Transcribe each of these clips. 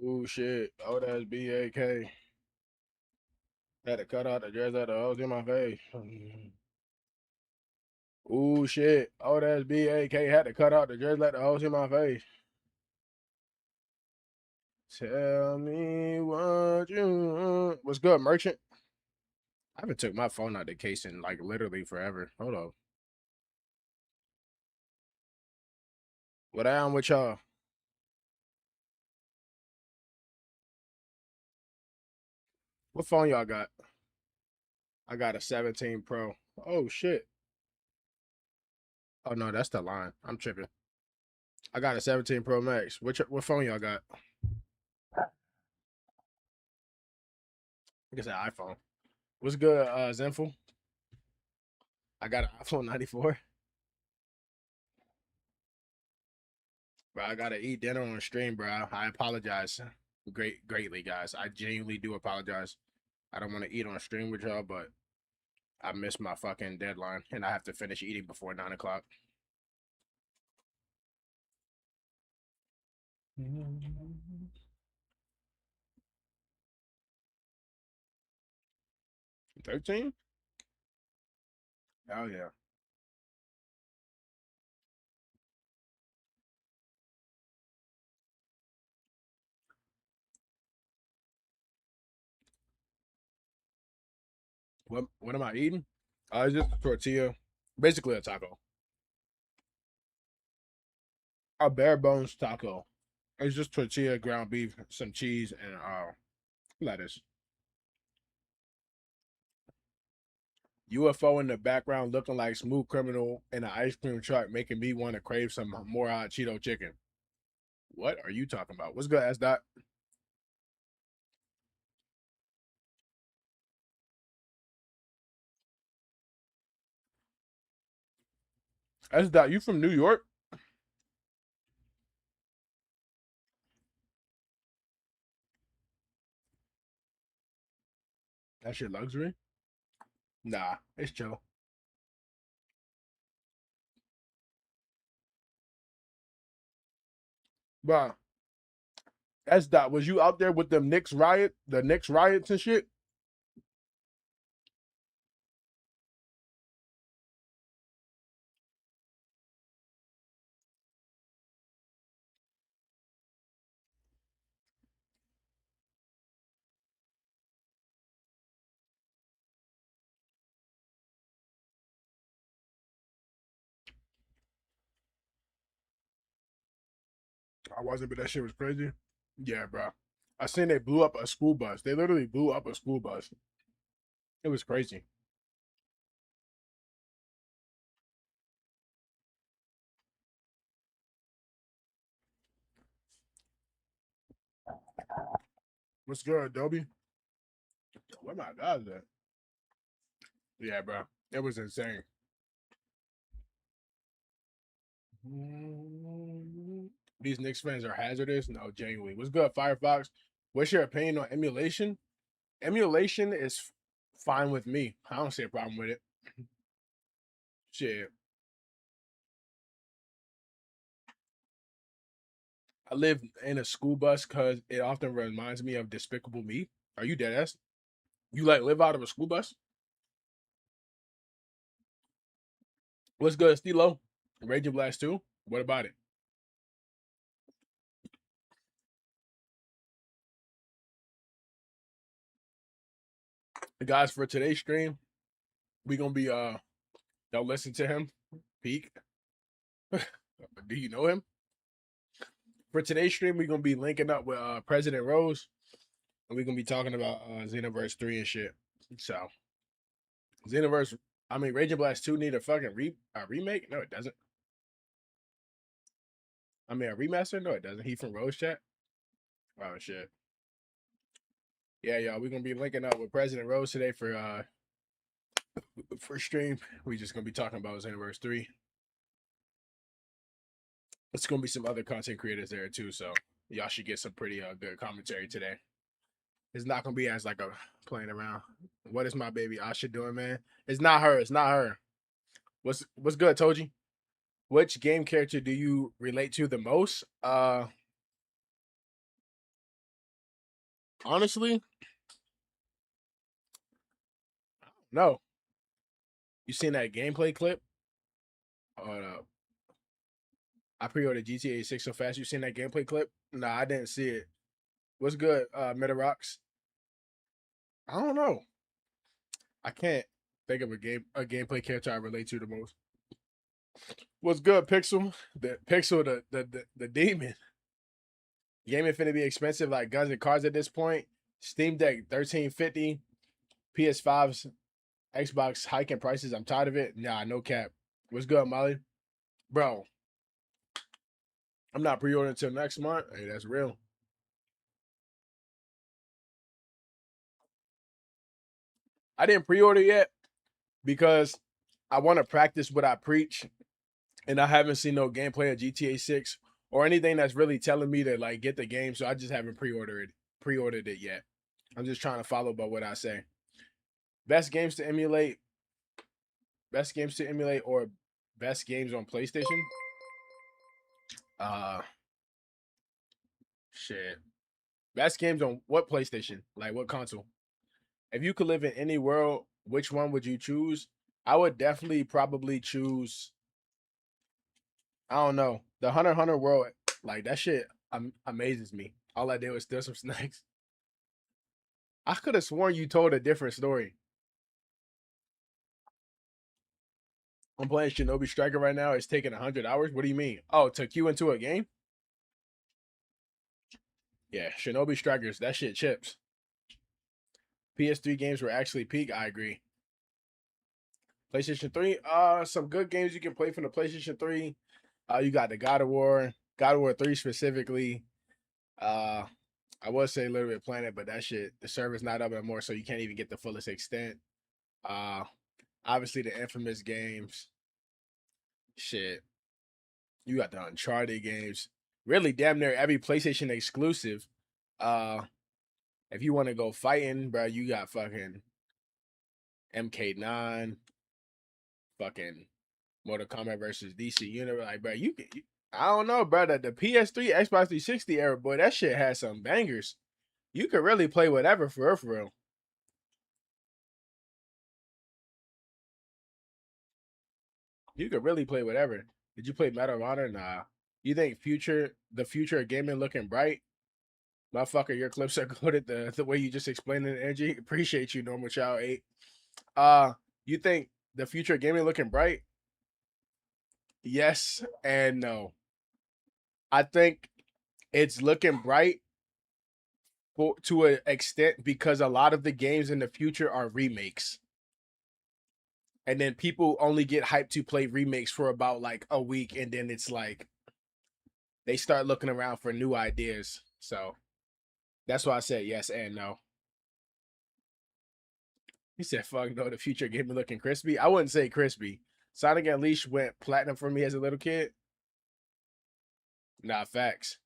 Ooh shit. Oh, that's BAK. Had to cut out the dress out the hose in my face. Ooh shit. Oh, that's BAK. Had to cut out the dress like the hose in my face. Tell me what you want. What's good, merchant? I haven't took my phone out the case in like literally forever. Hold on. What I am with y'all? What phone y'all got? I got a 17 Pro. Oh shit. Oh no, that's the line. I'm tripping. I got a 17 Pro Max. What phone y'all got? I guess an iPhone. What's good, Zenful? I got an iPhone 94. Bro, I gotta eat dinner on stream, bro. I apologize greatly, guys. I genuinely do apologize. I don't want to eat on stream with y'all, but I missed my fucking deadline and I have to finish eating before 9 o'clock. 13? Oh yeah. What am I eating? It's just a tortilla. Basically a taco. A bare bones taco. It's just tortilla, ground beef, some cheese, and lettuce. UFO in the background looking like Smooth Criminal in an ice cream truck, making me want to crave some more hot Cheeto chicken. What are you talking about? What's good, S Dot? S Dot, you from New York? That shit luxury? Nah, it's chill. Bro, S Dot, was you out there with the Knicks riots and shit? I wasn't, but that shit was crazy. Yeah, bro. I seen they blew up a school bus. They literally blew up a school bus. It was crazy. What's good, Adobe? Where my guys at? Yeah, bro. It was insane. These Knicks fans are hazardous. No, genuinely. What's good, Firefox? What's your opinion on emulation? Emulation is fine with me. I don't see a problem with it. Shit. I live in a school bus because it often reminds me of Despicable Me. Are you dead ass? You like live out of a school bus? What's good, Stilo? Raging Blast 2? What about it? The guys, for today's stream, we gonna be don't listen to him. Peak. Do you know him? For today's stream, we're gonna be linking up with President Rose, and we're gonna be talking about Xenoverse 3 and shit. So Xenoverse, I mean Raging Blast 2 need a fucking remake? No, it doesn't. I mean a remaster? No, it doesn't. He from Rose Chat? Oh shit. Yeah, y'all, we're gonna be linking up with President Rose today for stream. We just gonna be talking about Xenoverse 3. It's gonna be some other content creators there too, so y'all should get some pretty good commentary today. It's not gonna be as like a playing around. What is my baby Asha doing, man? It's not her. It's not her. What's good, Toji? Which game character do you relate to the most? Honestly, no. You seen that gameplay clip? Uh, I pre-ordered GTA 6 so fast. You seen that gameplay clip? Nah, I didn't see it. What's good, Meta Rocks? I don't know. I can't think of a gameplay character I relate to the most. What's good, Pixel? The Pixel, the demon. Gaming finna be expensive like guns and cars at this point. Steam Deck 1350, PS5's, Xbox hiking prices. I'm tired of it. Nah, no cap. What's good, Molly? Bro, I'm not pre-ordering until next month. Hey, that's real. I didn't pre-order yet because I want to practice what I preach, and I haven't seen no gameplay of GTA 6 or anything that's really telling me to like get the game. So I just haven't pre-ordered it yet. I'm just trying to follow by what I say. Best games to emulate, best games to emulate, or best games on PlayStation. Uh, shit. Best games on what PlayStation? Like what console? If you could live in any world, which one would you choose? I would definitely probably choose. I don't know, the Hunter world. Like that shit amazes me. All I did was steal some snacks. I could have sworn you told a different story. I'm playing Shinobi Striker right now. It's taking 100 hours. What do you mean? Oh, took you into a game? Yeah, Shinobi Strikers. That shit chips. PS3 games were actually peak. I agree. PlayStation 3, some good games you can play from the PlayStation 3. You got the God of War 3 specifically. Uh, I would say Little Bit Planet, but that shit, the server's not up anymore, so you can't even get the fullest extent. Uh, Obviously the infamous games. Shit, you got the Uncharted games. Really, damn near every PlayStation exclusive. Uh, if you want to go fighting, bro, you got fucking MK9, fucking Mortal Kombat versus DC Universe. Like, bro, I don't know, bro. The PS3, Xbox 360 era, boy, that shit had some bangers. You could really play whatever for real, for real. You could really play whatever. Did you play Medal of Honor? Nah. You think the future of gaming looking bright? Motherfucker, your clips are good at the way you just explained the energy. Appreciate you, Normal Child 8. Uh, you think the future of gaming looking bright? Yes and no. I think it's looking bright to an extent because a lot of the games in the future are remakes. And then people only get hyped to play remakes for about like a week, and then it's like they start looking around for new ideas. So that's why I said yes and no. He said, fuck no, the future gaming looking crispy. I wouldn't say crispy. Sonic Unleashed went platinum for me as a little kid. Nah, facts.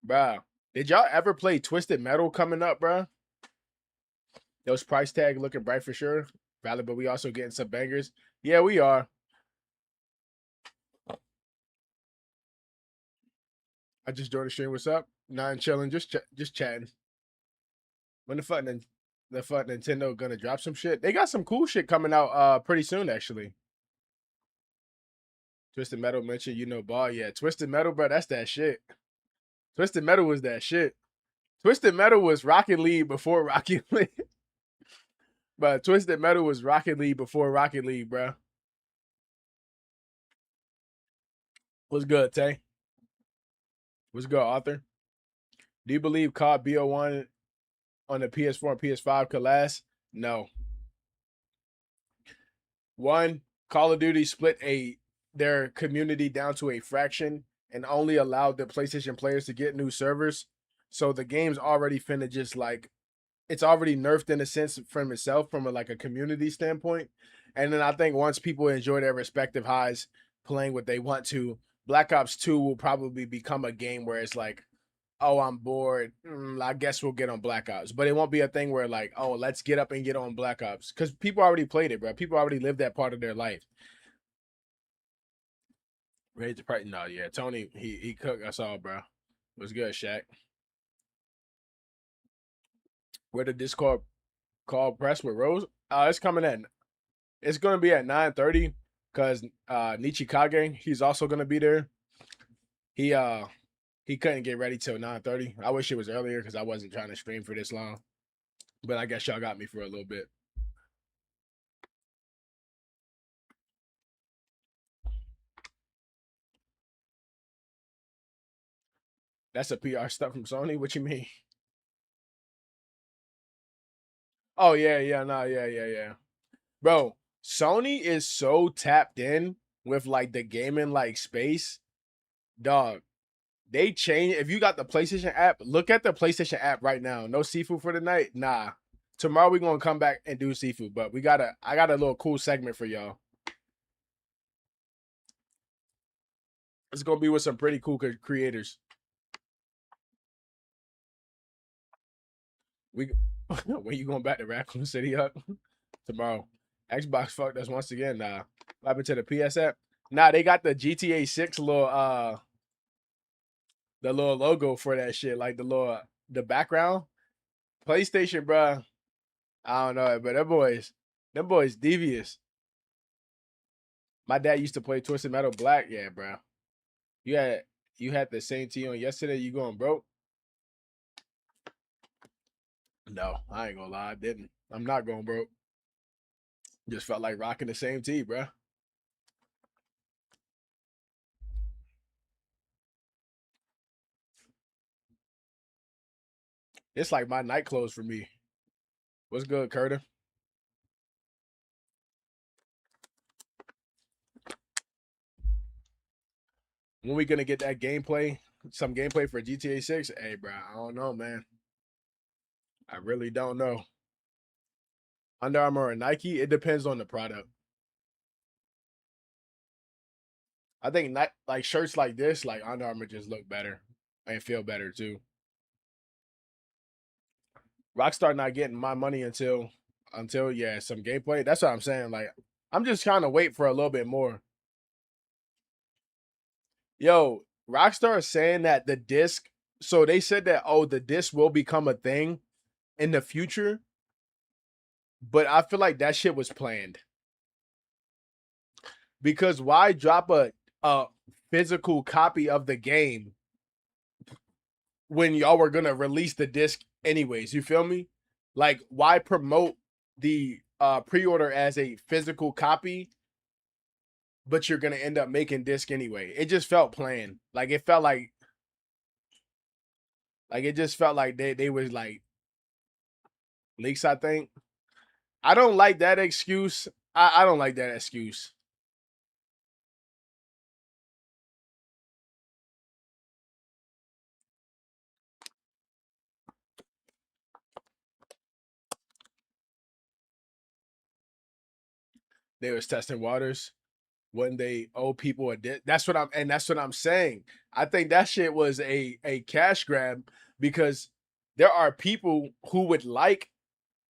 Bruh. Did y'all ever play Twisted Metal coming up, bruh? Those price tag looking bright for sure. Valid, but we also getting some bangers. Yeah, we are. I just joined the stream. What's up? Not chilling, just chatting. When the fuck Nintendo gonna drop some shit? They got some cool shit coming out pretty soon actually. Twisted Metal mentioned, ball. Yeah, Twisted Metal, bro, that's that shit. Twisted Metal was that shit. Twisted Metal was Rocket League before Rocket League. But Twisted Metal was Rocket League before Rocket League, bro. What's good, Tay? What's good, Arthur? Do you believe COD BO1 on the PS4 and PS5 could last? No. One, Call of Duty split their community down to a fraction and only allowed the PlayStation players to get new servers. So the game's already finna just like it's already nerfed in a sense from itself from like a community standpoint. And then I think once people enjoy their respective highs playing what they want to, Black Ops 2 will probably become a game where it's like, oh, I'm bored. I guess we'll get on Black Ops. But it won't be a thing where like, oh, let's get up and get on Black Ops. Because people already played it, bro. People already lived that part of their life. Raise the price. No, yeah. Tony, he cooked us all, bro. It was good, Shaq. Where the Discord call press with Rose? It's coming in. It's gonna be at 9:30 because Nichikage, he's also gonna be there. He uh he couldn't get ready till 9:30. I wish it was earlier because I wasn't trying to stream for this long. But I guess y'all got me for a little bit. That's a PR stuff from Sony. What you mean? Oh yeah, nah, yeah. Bro, Sony is so tapped in with like the gaming like space, dog. They change. If you got the PlayStation app, look at the PlayStation app right now. No seafood for the night. Nah. Tomorrow we're gonna come back and do seafood, but I got a little cool segment for y'all. It's gonna be with some pretty cool creators. We when you going back to Raccoon City up tomorrow? Xbox fucked us once again. Nah, what happened to the PS app? Nah, they got the GTA 6 little the little logo for that shit, like the background. PlayStation, bruh. I don't know, but them boys devious. My dad used to play Twisted Metal Black. Yeah, bro. You had you had the same tee on yesterday. You going broke? No, I ain't gonna lie, I didn't. I'm not going broke. Just felt like rocking the same tee, bro. It's like my night clothes for me. What's good, Curtis? When we gonna get that gameplay? Some gameplay for GTA 6? Hey, bro, I don't know, man. I really don't know. Under Armour or Nike? It depends on the product. I think like shirts like this, like Under Armour, just look better and feel better too. Rockstar not getting my money until yeah some gameplay. That's what I'm saying. Like I'm just trying to wait for a little bit more. Yo, Rockstar is saying that the disc. So they said that the disc will become a thing in the future, but I feel like that shit was planned because why drop a physical copy of the game when y'all were gonna release the disc anyways? You feel me? Like why promote the pre-order as a physical copy, but you're gonna end up making disc anyway? It just felt planned. Like it felt like it just felt like they was like leaks. I think I don't like that excuse. I don't like that excuse. They was testing waters when they owe people a debt. That's what I'm saying. I think that shit was a cash grab because there are people who would like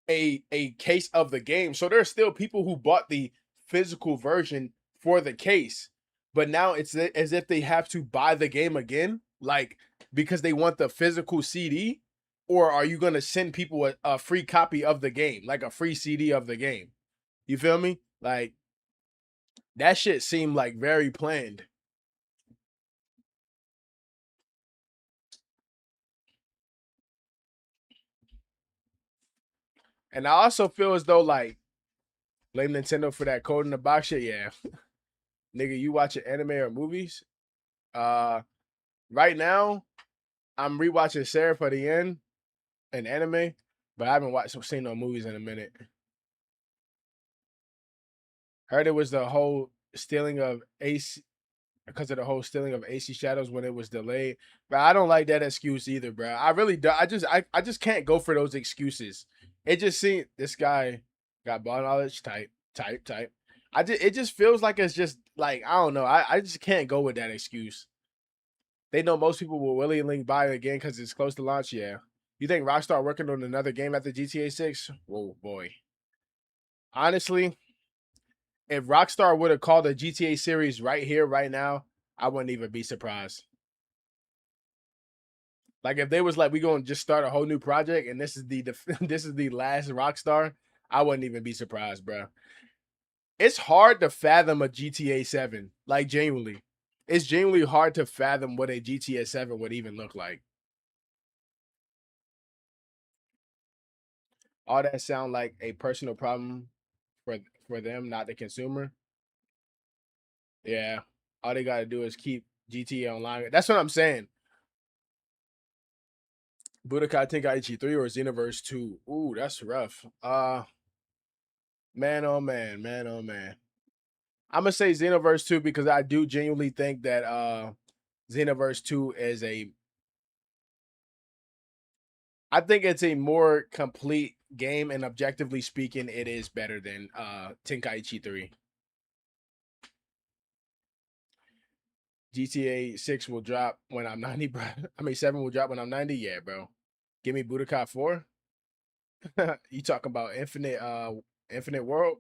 a case of the game. So there's still people who bought the physical version for the case. But now it's as if they have to buy the game again, like because they want the physical CD, or are you going to send people a free copy of the game, like a free CD of the game? You feel me? Like that shit seemed like very planned. And I also feel as though like blame Nintendo for that code in the box shit. Yeah, nigga, you watching anime or movies? Uh, right now I'm rewatching Sarah for the End, an anime, but I haven't seen no movies in a minute. Heard it was the whole stealing of AC because of the whole stealing of AC Shadows when it was delayed. But I don't like that excuse either, bro. I really do. I just can't go for those excuses. It just seems this guy got ball knowledge. Type. It just feels like it's just like I don't know. I just can't go with that excuse. They know most people will willingly buy it again because it's close to launch. Yeah. You think Rockstar working on another game after GTA 6? Whoa, boy. Honestly, if Rockstar would have called a GTA series right here, right now, I wouldn't even be surprised. Like if they was like, we gonna just start a whole new project and this is the this is the last Rockstar, I wouldn't even be surprised, bro. It's hard to fathom a GTA 7. Like genuinely. It's genuinely hard to fathom what a GTA 7 would even look like. All that sound like a personal problem for for them, not the consumer. Yeah. All they gotta do is keep GTA online. That's what I'm saying. Budokai Tenkaichi 3 or Xenoverse 2. Ooh, that's rough. Man, oh man, man, oh man. I'm gonna say Xenoverse 2 because I do genuinely think that Xenoverse 2 is a I think it's a more complete game, and objectively speaking, it is better than Tenkaichi 3. GTA 6 will drop when I'm 90, bro. I mean 7 will drop when I'm 90. Yeah, bro. Give me Budokai 4. You talking about Infinite World?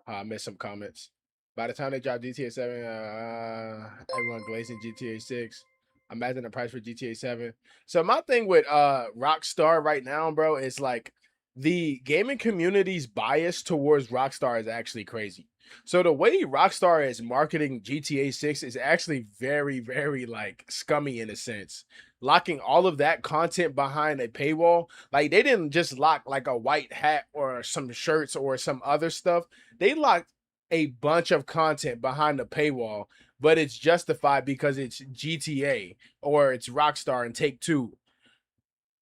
I missed some comments. By the time they drop GTA 7, everyone glazing GTA 6. Imagine the price for GTA 7. So my thing with Rockstar right now, bro, is like the gaming community's bias towards Rockstar is actually crazy. So the way Rockstar is marketing GTA 6 is actually very, very like scummy in a sense. Locking all of that content behind a paywall. Like they didn't just lock like a white hat or some shirts or some other stuff. They locked a bunch of content behind the paywall, but it's justified because it's GTA or it's Rockstar and Take Two.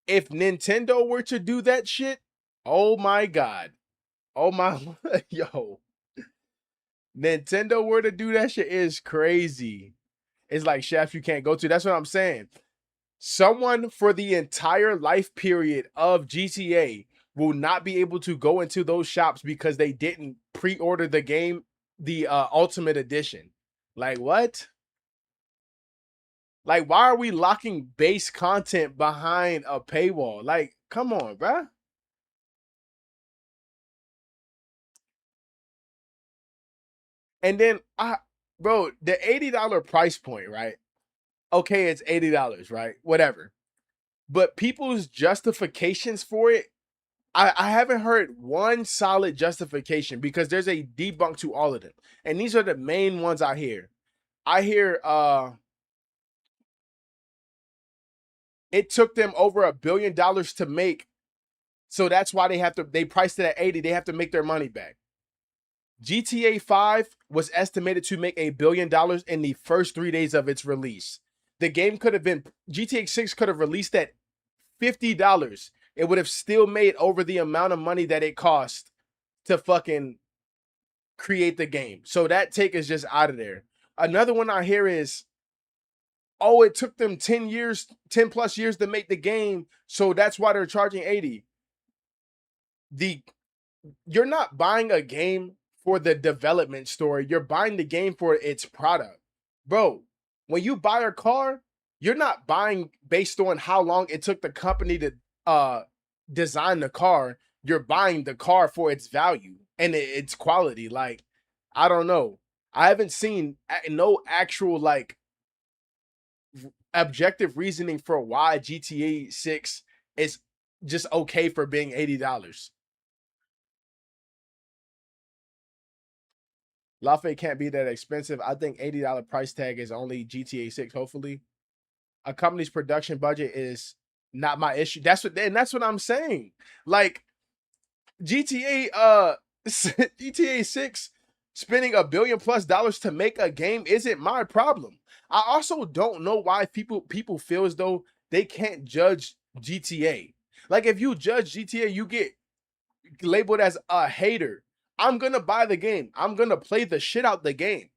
If Nintendo were to do that shit, oh my god, oh my, yo, Nintendo were to do that shit is crazy. It's like chefs you can't go to. That's what I'm saying. Someone for the entire life period of GTA will not be able to go into those shops because they didn't pre-order the game, the Ultimate Edition. Like what? Like why are we locking base content behind a paywall? Like come on, bruh. And then bro, the $80 price point, right? Okay, it's $80, right? Whatever. But people's justifications for it, I haven't heard one solid justification because there's a debunk to all of them. And these are the main ones I hear. I hear it took them over $1 billion to make. So that's why they priced it at 80. They have to make their money back. GTA 5 was estimated to make $1 billion in the first 3 days of its release. The game could have been GTA 6 could have released at $50. It would have still made over the amount of money that it cost to fucking create the game. So that take is just out of there. Another one I hear is, oh, it took them 10 years, 10 plus years to make the game. So that's why they're charging 80. You're not buying a game for the development story. You're buying the game for its product. Bro, when you buy a car, you're not buying based on how long it took the company to design the car. You're buying the car for its value and its quality. Like, I don't know. I haven't seen no actual like objective reasoning for why GTA 6 is just okay for being $80. Lafayette can't be that expensive. I think $80 price tag is only GTA 6, hopefully. A company's production budget is not my issue. That's what I'm saying. Like GTA GTA 6 spending $1 billion+ to make a game isn't my problem. I also don't know why people feel as though they can't judge GTA. Like if you judge GTA, you get labeled as a hater. I'm gonna buy the game. I'm gonna play the shit out the game,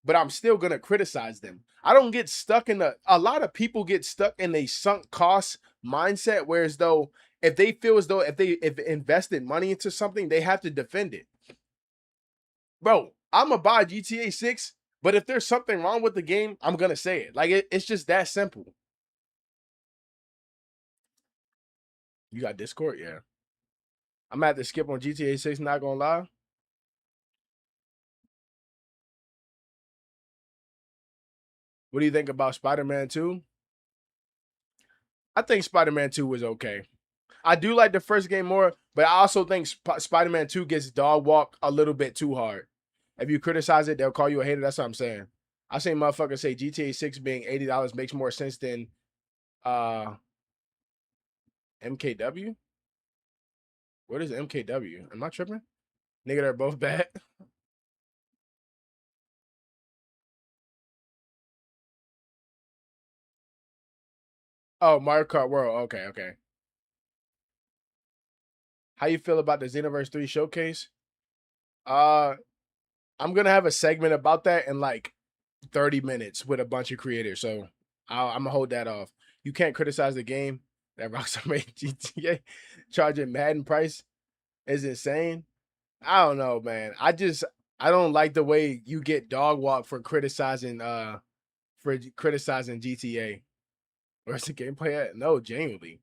but I'm still gonna criticize them. I don't get stuck in a lot of people get stuck in a sunk cost mindset, whereas though if they feel as though if invested money into something, they have to defend it. Bro, I'm gonna buy GTA 6, but if there's something wrong with the game, I'm gonna say it. Like it's just that simple. You got Discord, yeah. I'm gonna have to skip on GTA 6, not gonna lie. What do you think about Spider-Man 2? I think Spider-Man 2 was okay. I do like the first game more, but I also think Spider-Man 2 gets dog walk a little bit too hard. If you criticize it, they'll call you a hater. That's what I'm saying. I seen motherfuckers say GTA 6 being $80 makes more sense than uh MKW. What is MKW? Am I tripping? Nigga, they're both bad. Oh, Mario Kart World. Okay, okay. How you feel about the Xenoverse 3 showcase? Uh, I'm gonna have a segment about that in like 30 minutes with a bunch of creators. So I'm gonna hold that off. You can't criticize the game that Rockstar made GTA. Charging Madden price is insane. I don't know, man. I don't like the way you get dog walk for criticizing GTA. Where's the gameplay at? No, genuinely.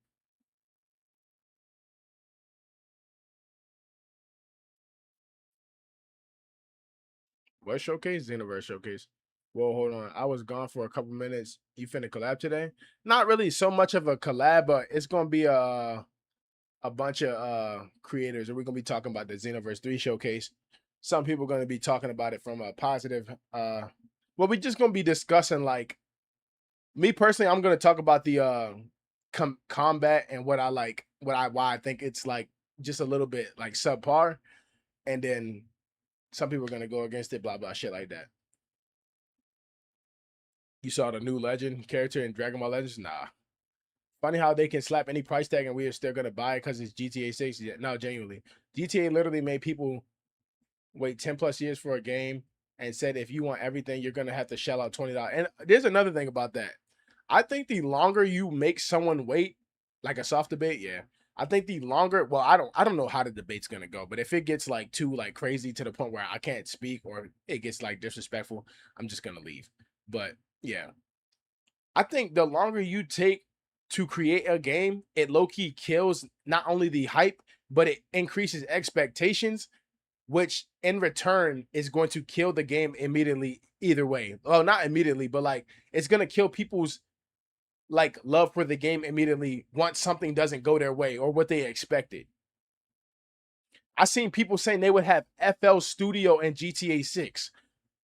What showcase? Xenoverse showcase. Well, hold on. I was gone for a couple minutes. You finna collab today? Not really so much of a collab, but it's gonna be a bunch of creators, and we're gonna be talking about the Xenoverse 3 showcase. Some people are gonna be talking about it from a positive well, we're just gonna be discussing like me personally, I'm gonna talk about the combat and what I like, why I think it's like just a little bit like subpar, and then some people are gonna go against it, blah blah shit like that. You saw the new legend character in Dragon Ball Legends? Nah. Funny how they can slap any price tag and we are still gonna buy it because it's GTA 6. Yeah, no, genuinely. GTA literally made people wait 10 plus years for a game and said if you want everything, you're gonna have to shell out $20. And there's another thing about that. I think the longer you make someone wait, like a soft debate, yeah. I think the longer, well, I don't know how the debate's gonna go, but if it gets like too like crazy to the point where I can't speak or it gets like disrespectful, I'm just gonna leave. But yeah, I think the longer you take to create a game, it low key kills not only the hype, but it increases expectations, which in return is going to kill the game immediately either way. Well, not immediately, but like it's gonna kill people's like love for the game immediately once something doesn't go their way or what they expected. I seen people saying they would have FL Studio and GTA 6.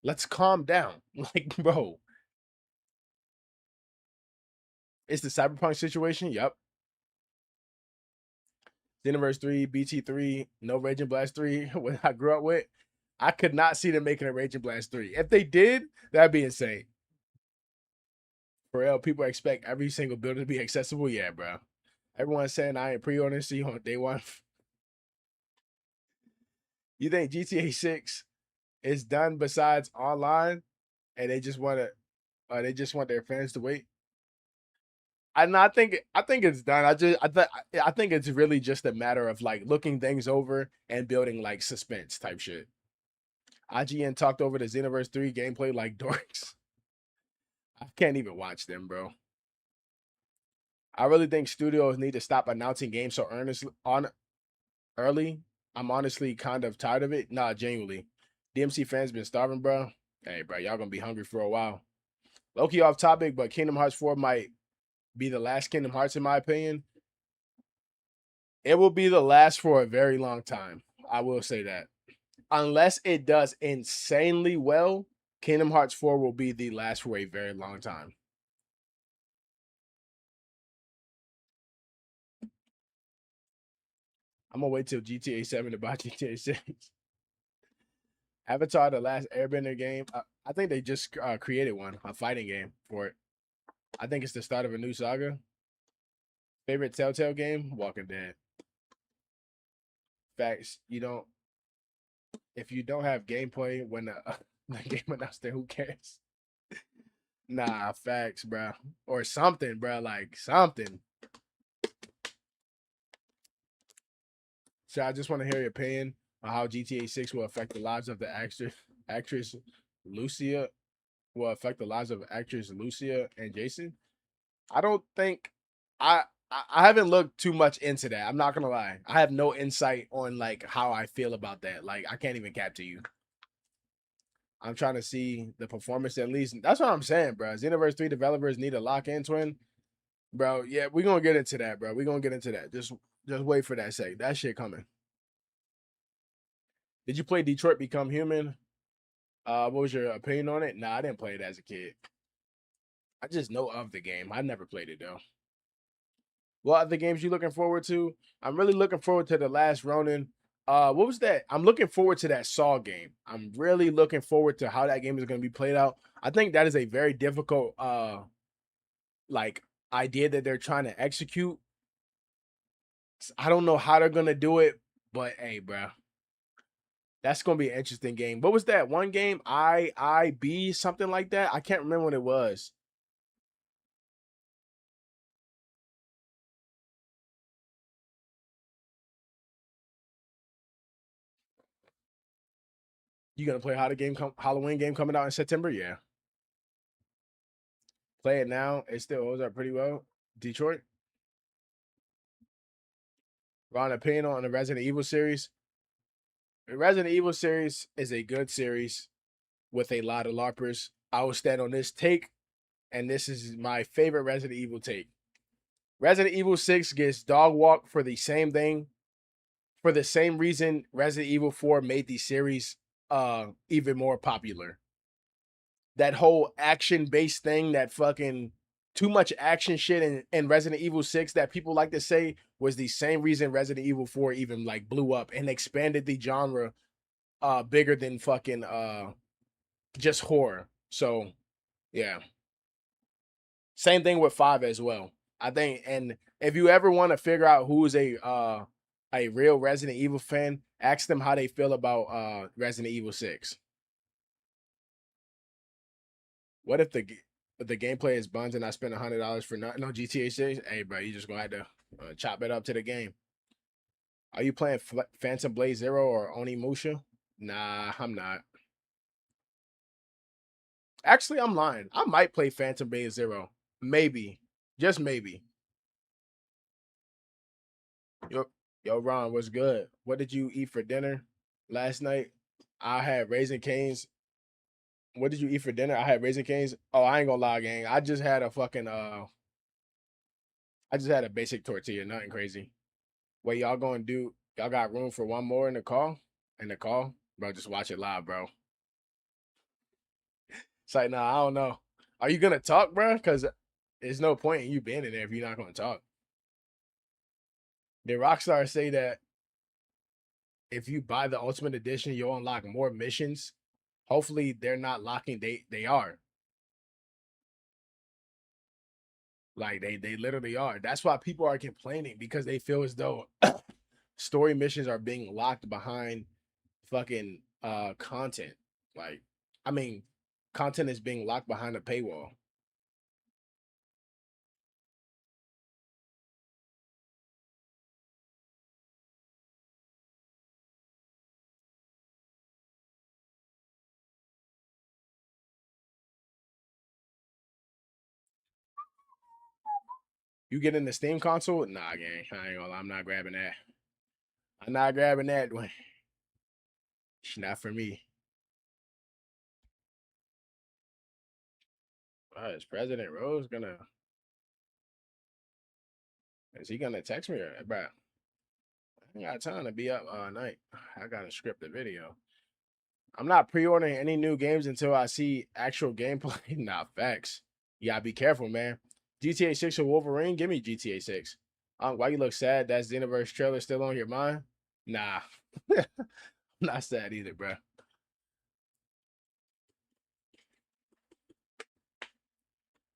Let's calm down. Like, bro, it's the Cyberpunk situation. Yep. Xenoverse 3, BT3, no Raging Blast 3, what I grew up with. I could not see them making a Raging Blast 3. If they did, that'd be insane. For real, people expect every single build to be accessible. Yeah, bro. Everyone's saying I ain't pre-order, see you on day one. You think GTA 6 is done besides online and they just want their fans to wait? I think it's done. I think it's really just a matter of like looking things over and building like suspense type shit. IGN talked over the Xenoverse 3 gameplay like dorks. I can't even watch them, bro. I really think studios need to stop announcing games so earnestly on early. I'm honestly kind of tired of it. Nah, genuinely. DMC fans been starving, bro. Hey, bro, y'all gonna be hungry for a while. Low-key off topic, but Kingdom Hearts 4 might be the last Kingdom Hearts in my opinion. It will be the last for a very long time. I will say that. Unless it does insanely well, Kingdom Hearts 4 will be the last for a very long time. I'm gonna wait till GTA 7 to buy GTA 6. Avatar: The Last Airbender game. I think they just created one, a fighting game for it. I think it's the start of a new saga. Favorite Telltale game? Walking Dead. Facts. You don't. If you don't have gameplay when the game announced it, who cares? Nah, facts, bro. Or something, bro. Like something. So I just want to hear your opinion on how GTA 6 will affect the lives of the actress Lucia. Will affect the lives of actress Lucia and Jason. I don't think I I haven't looked too much into that. I'm not gonna lie. I have no insight on like how I feel about that. Like I can't even cap to you. I'm trying to see the performance at least. That's what I'm saying, bro. Xenoverse 3 developers need a lock in twin. Bro, yeah, we're gonna get into that, bro. We're gonna get into that. Just wait for that sec. That shit coming. Did you play Detroit Become Human? What was your opinion on it? Nah, I didn't play it as a kid. I just know of the game. I never played it though. What other games you looking forward to? I'm really looking forward to the last Ronin. What was that? I'm looking forward to that Saw game. I'm really looking forward to how that game is going to be played out. I think that is a very difficult like idea that they're trying to execute. I don't know how they're gonna do it, but hey, bro, that's gonna be an interesting game. What was that one game? IIB something like that. I can't remember what it was. You gonna play Halloween game coming out in September? Yeah, play it now. It still holds up pretty well. Detroit. Ron, opinion on the Resident Evil series. The Resident Evil series is a good series with a lot of LARPers. I will stand on this take, and this is my favorite Resident Evil take. Resident Evil 6 gets dog walk for the same thing, for the same reason Resident Evil 4 made the series even more popular. That whole action-based thing, that fucking too much action shit in Resident Evil 6 that people like to say was the same reason Resident Evil 4 even like blew up and expanded the genre bigger than fucking just horror. So yeah. Same thing with 5 as well. I think, and if you ever want to figure out who's a real Resident Evil fan, ask them how they feel about Resident Evil 6. What if the gameplay is buns and I spend $100 for nothing on GTA 6? Hey, bro, you just gonna have to chop it up to the game. Are you playing Phantom Blade Zero or Onimusha? Nah, I'm not. Actually, I'm lying. I might play Phantom Blade Zero. Maybe. Just maybe. Yo, yo, Ron, what's good? What did you eat for dinner last night? I had Raisin Canes. What did you eat for dinner? I had Raisin Canes. Oh, I ain't gonna lie, gang. I just had a fucking I just had a basic tortilla, nothing crazy. What y'all gonna do? Y'all got room for one more in the call? In the call? Bro, just watch it live, bro. It's like, nah, I don't know. Are you gonna talk, bro? Because there's no point in you being in there if you're not gonna talk. Did Rockstar say that if you buy the Ultimate Edition, you'll unlock more missions? Hopefully, they're not locking. They are. Like they literally are. That's why people are complaining because they feel as though story missions are being locked behind fucking content. Like, I mean, content is being locked behind a paywall. You get in the Steam console? Nah, gang. I ain't gonna lie, I'm not grabbing that. I'm not grabbing that one. It's not for me. Is President Rose gonna? Is he gonna text me or, bro? I ain't got time to be up all night. I gotta script the video. I'm not pre-ordering any new games until I see actual gameplay. Nah, facts. You gotta be careful, man. GTA 6 or Wolverine? Give me GTA 6. Why you look sad? That Xenoverse trailer still on your mind? Nah. I'm not sad either, bro.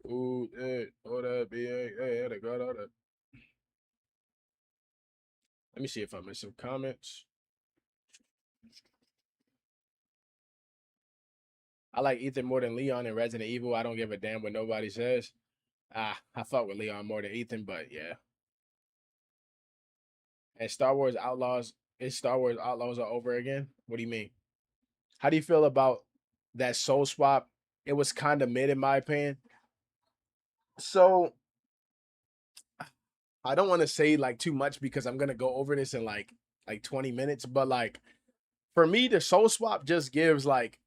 Ooh, hey, oh, that be, hey, hey, got all that. Let me see if I missed some comments. I like Ethan more than Leon in Resident Evil. I don't give a damn what nobody says. I fuck with Leon more than Ethan, but yeah. And Star Wars Outlaws, is Star Wars Outlaws are over again? What do you mean? How do you feel about that soul swap? It was kind of mid in my opinion. So I don't want to say like too much because I'm gonna go over this in like 20 minutes. But like for me, the soul swap just gives like,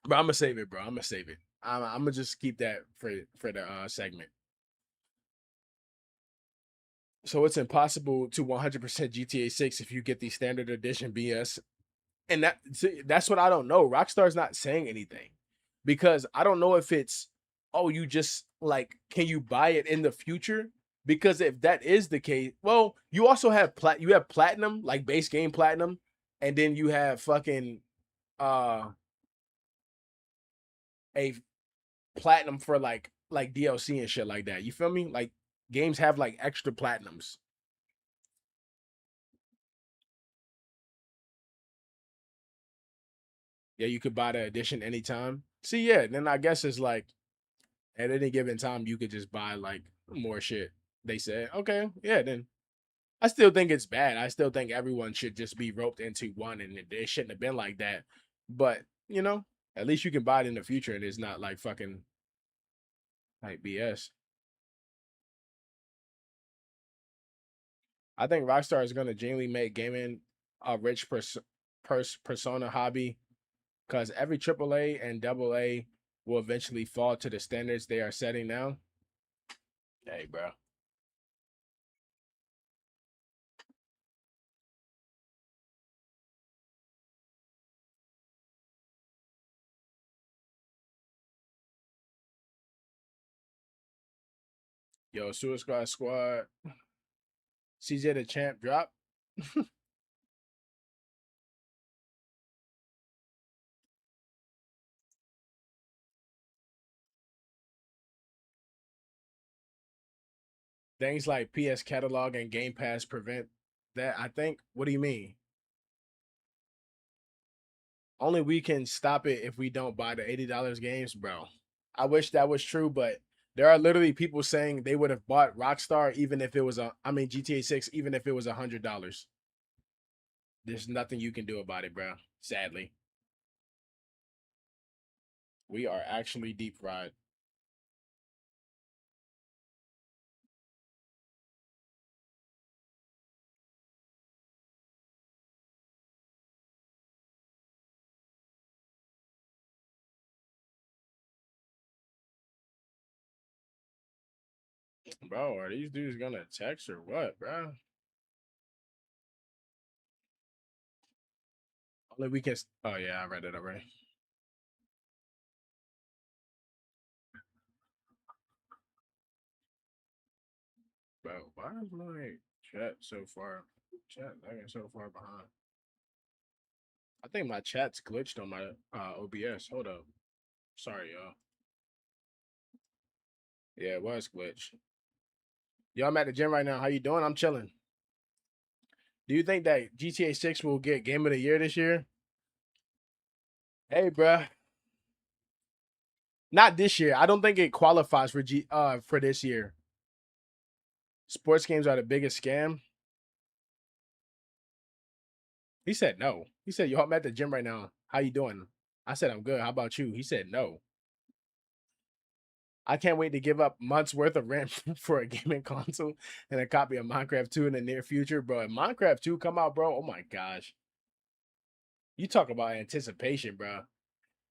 but I'm gonna save it, bro. I'm gonna save it. I'm gonna just keep that for the segment. So it's impossible to 100% GTA 6 if you get the standard edition BS. And that's what I don't know. Rockstar's not saying anything because I don't know if it's, oh, you just like, can you buy it in the future? Because if that is the case, well, you also have you have platinum, like base game platinum, and then you have fucking uh a platinum for like DLC and shit like that. You feel me? Like games have like extra platinums. Yeah, you could buy the edition anytime. See, yeah, then I guess it's like at any given time you could just buy like more shit. They said, okay, yeah, then I still think it's bad. I still think everyone should just be roped into one and it shouldn't have been like that. But, you know, at least you can buy it in the future and it's not like fucking like BS. I think Rockstar is gonna genuinely make gaming a rich persona hobby because every AAA and AA will eventually fall to the standards they are setting now. Hey, bro. Yo, Suicide Squad, CJ the Champ drop. Things like PS catalog and Game Pass prevent that. I think. What do you mean? Only we can stop it if we don't buy the $80 games, bro. I wish that was true, but there are literally people saying they would have bought Rockstar even if it was I mean GTA 6, even if it was $100. There's nothing you can do about it, bro. Sadly, we are actually deep fried, bro. Are these dudes gonna text or what, bro? Only we can. Oh yeah, I read it already, bro. Why is my chat so far? Chat lagging so far behind. I think my chat's glitched on my OBS. Hold up. Sorry, y'all. Yeah, it was glitch. Yo, I'm at the gym right now. How you doing? I'm chilling. Do you think that GTA 6 will get Game of the Year this year? Hey, bruh. Not this year. I don't think it qualifies for this year. Sports games are the biggest scam. He said no. He said, "Yo, I'm at the gym right now. How you doing?" I said, "I'm good. How about you?" He said no. I can't wait to give up months worth of rent for a gaming console and a copy of Minecraft 2 in the near future, bro. If Minecraft 2 come out, bro, oh my gosh. You talk about anticipation, bro.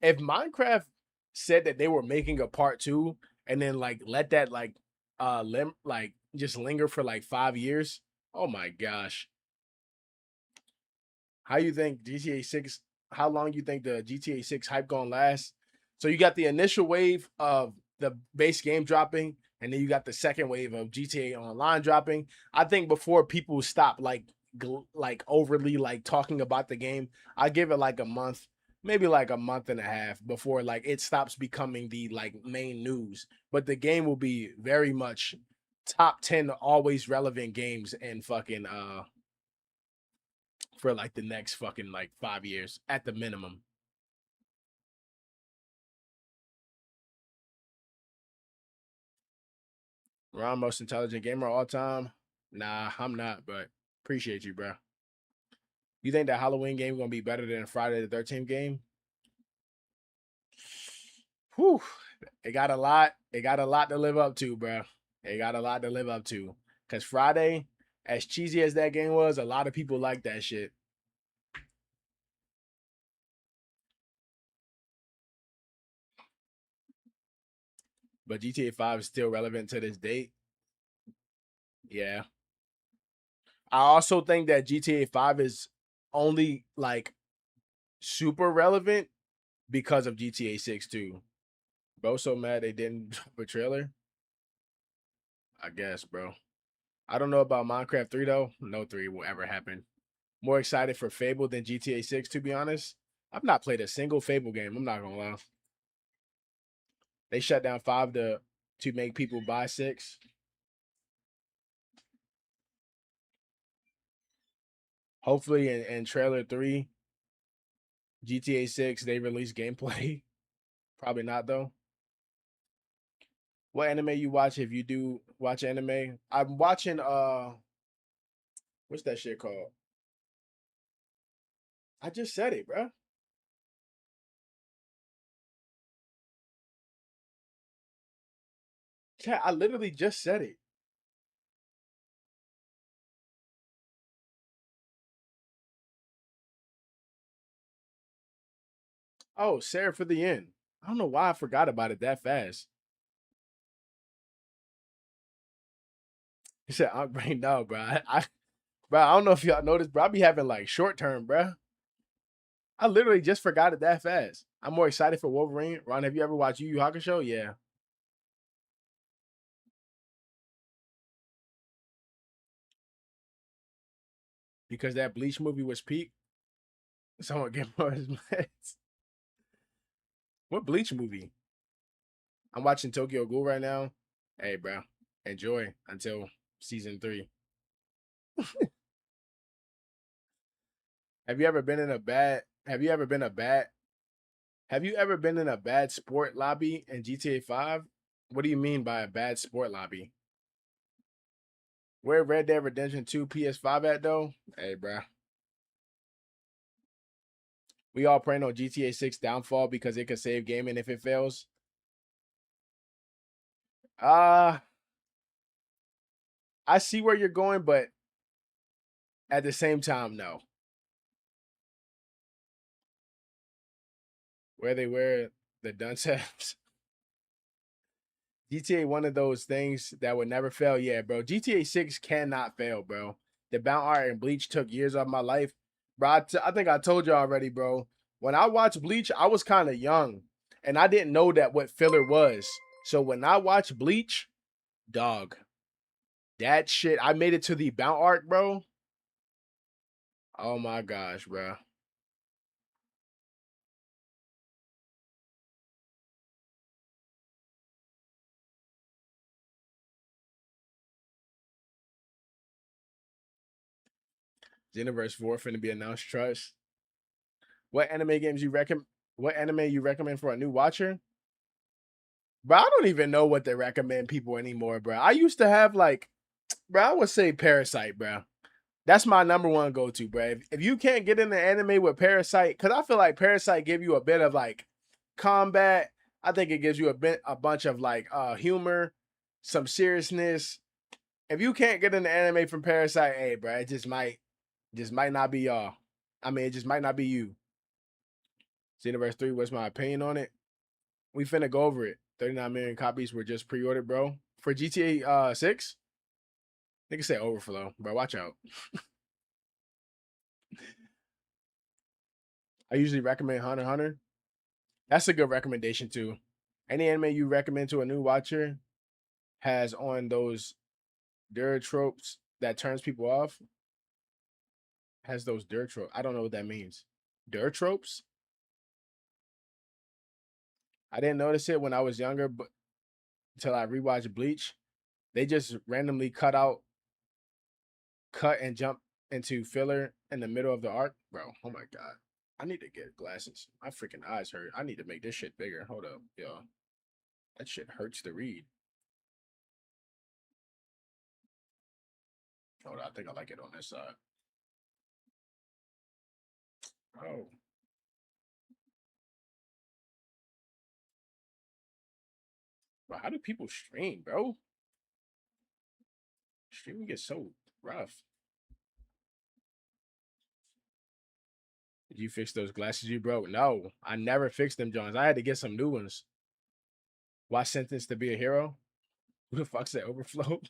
If Minecraft said that they were making a part 2 and then like let that like just linger for like 5 years, oh my gosh. How you think GTA 6, how long you think the GTA 6 hype gonna last? So you got the initial wave of the base game dropping, and then you got the second wave of GTA Online dropping. I think before people stop like overly like talking about the game, I give it like a month, maybe like a month and a half before like it stops becoming the like main news. But the game will be very much top 10 always relevant games in fucking for like the next fucking like 5 years at the minimum. Ron, most intelligent gamer of all time. Nah, I'm not, but appreciate you, bro. You think that Halloween game gonna be better than Friday the 13th game? Whew. It got a lot. It got a lot to live up to, bro. It got a lot to live up to. Cause Friday, as cheesy as that game was, a lot of people like that shit. But GTA 5 is still relevant to this date. Yeah. I also think that GTA 5 is only like super relevant because of GTA 6 too. Bro, so mad they didn't drop a trailer. I guess, bro. I don't know about Minecraft 3 though. No 3 will ever happen. More excited for Fable than GTA 6, to be honest. I've not played a single Fable game. I'm not gonna lie. They shut down 5 to make people buy 6. Hopefully in trailer 3, GTA 6, they release gameplay. Probably not though. What anime you watch if you do watch anime? I'm watching what's that shit called? I just said it, bro. Chat, I literally just said it. Oh, Sarah for the end. I don't know why I forgot about it that fast. He said, "I'm brain no, bro. Bro, I don't know if y'all noticed, bro. I be having like short term, bro. I literally just forgot it that fast. I'm more excited for Wolverine. Ron, have you ever watched Yu Yu Hakusho? Yeah, because that Bleach movie was peak. Someone get more his meds. What Bleach movie? I'm watching Tokyo Ghoul right now. Hey, bro, enjoy until season 3. Have you ever been in a bad? Have you ever been a bad? Have you ever been in a bad sport lobby in GTA 5? What do you mean by a bad sport lobby? Where Red Dead Redemption 2 PS5 at though? Hey, bro. We all praying on GTA 6 downfall because it could save gaming if it fails. Uh I see where you're going, but at the same time, no. Where they wear the dunceps. GTA one of those things that would never fail. Yeah, bro. GTA 6 cannot fail, bro. The Bound Art and Bleach took years of my life. Bro, I think I told you already, bro. When I watched Bleach, I was kind of young and I didn't know that what filler was. So when I watched Bleach, dog, that shit, I made it to the Bound Arc, bro. Oh my gosh, bro. Xenoverse 4 finna be announced. Trust. What anime games you recommend? What anime you recommend for a new watcher? Bro, I don't even know what to recommend people anymore, bro. I used to have like, bro, I would say Parasite, bro. That's my number one go to, bro. If you can't get in the anime with Parasite, because I feel like Parasite give you a bit of like combat. I think it gives you a bunch of like humor, some seriousness. If you can't get in the anime from Parasite, hey, bro, it just might not be y'all. I mean, it just might not be you. Xenoverse 3, what's my opinion on it? We finna go over it. 39 million copies were just pre-ordered, bro. For GTA 6? Nigga say overflow, bro. Watch out. I usually recommend Hunter x Hunter. That's a good recommendation too. Any anime you recommend to a new watcher has on those dirt tropes that turns people off. Has those dirt tropes. I don't know what that means. Dirt tropes? I didn't notice it when I was younger, but until I rewatched Bleach. They just randomly cut and jump into filler in the middle of the arc. Bro, oh my god. I need to get glasses. My freaking eyes hurt. I need to make this shit bigger. Hold up, yo. That shit hurts to read. Hold on, I think I like it on this side. Oh, but how do people stream, bro? Streaming is so rough. Did you fix those glasses you broke? No, I never fixed them, Jones. I had to get some new ones. Why sentence to be a hero? Who the fuck said overflow?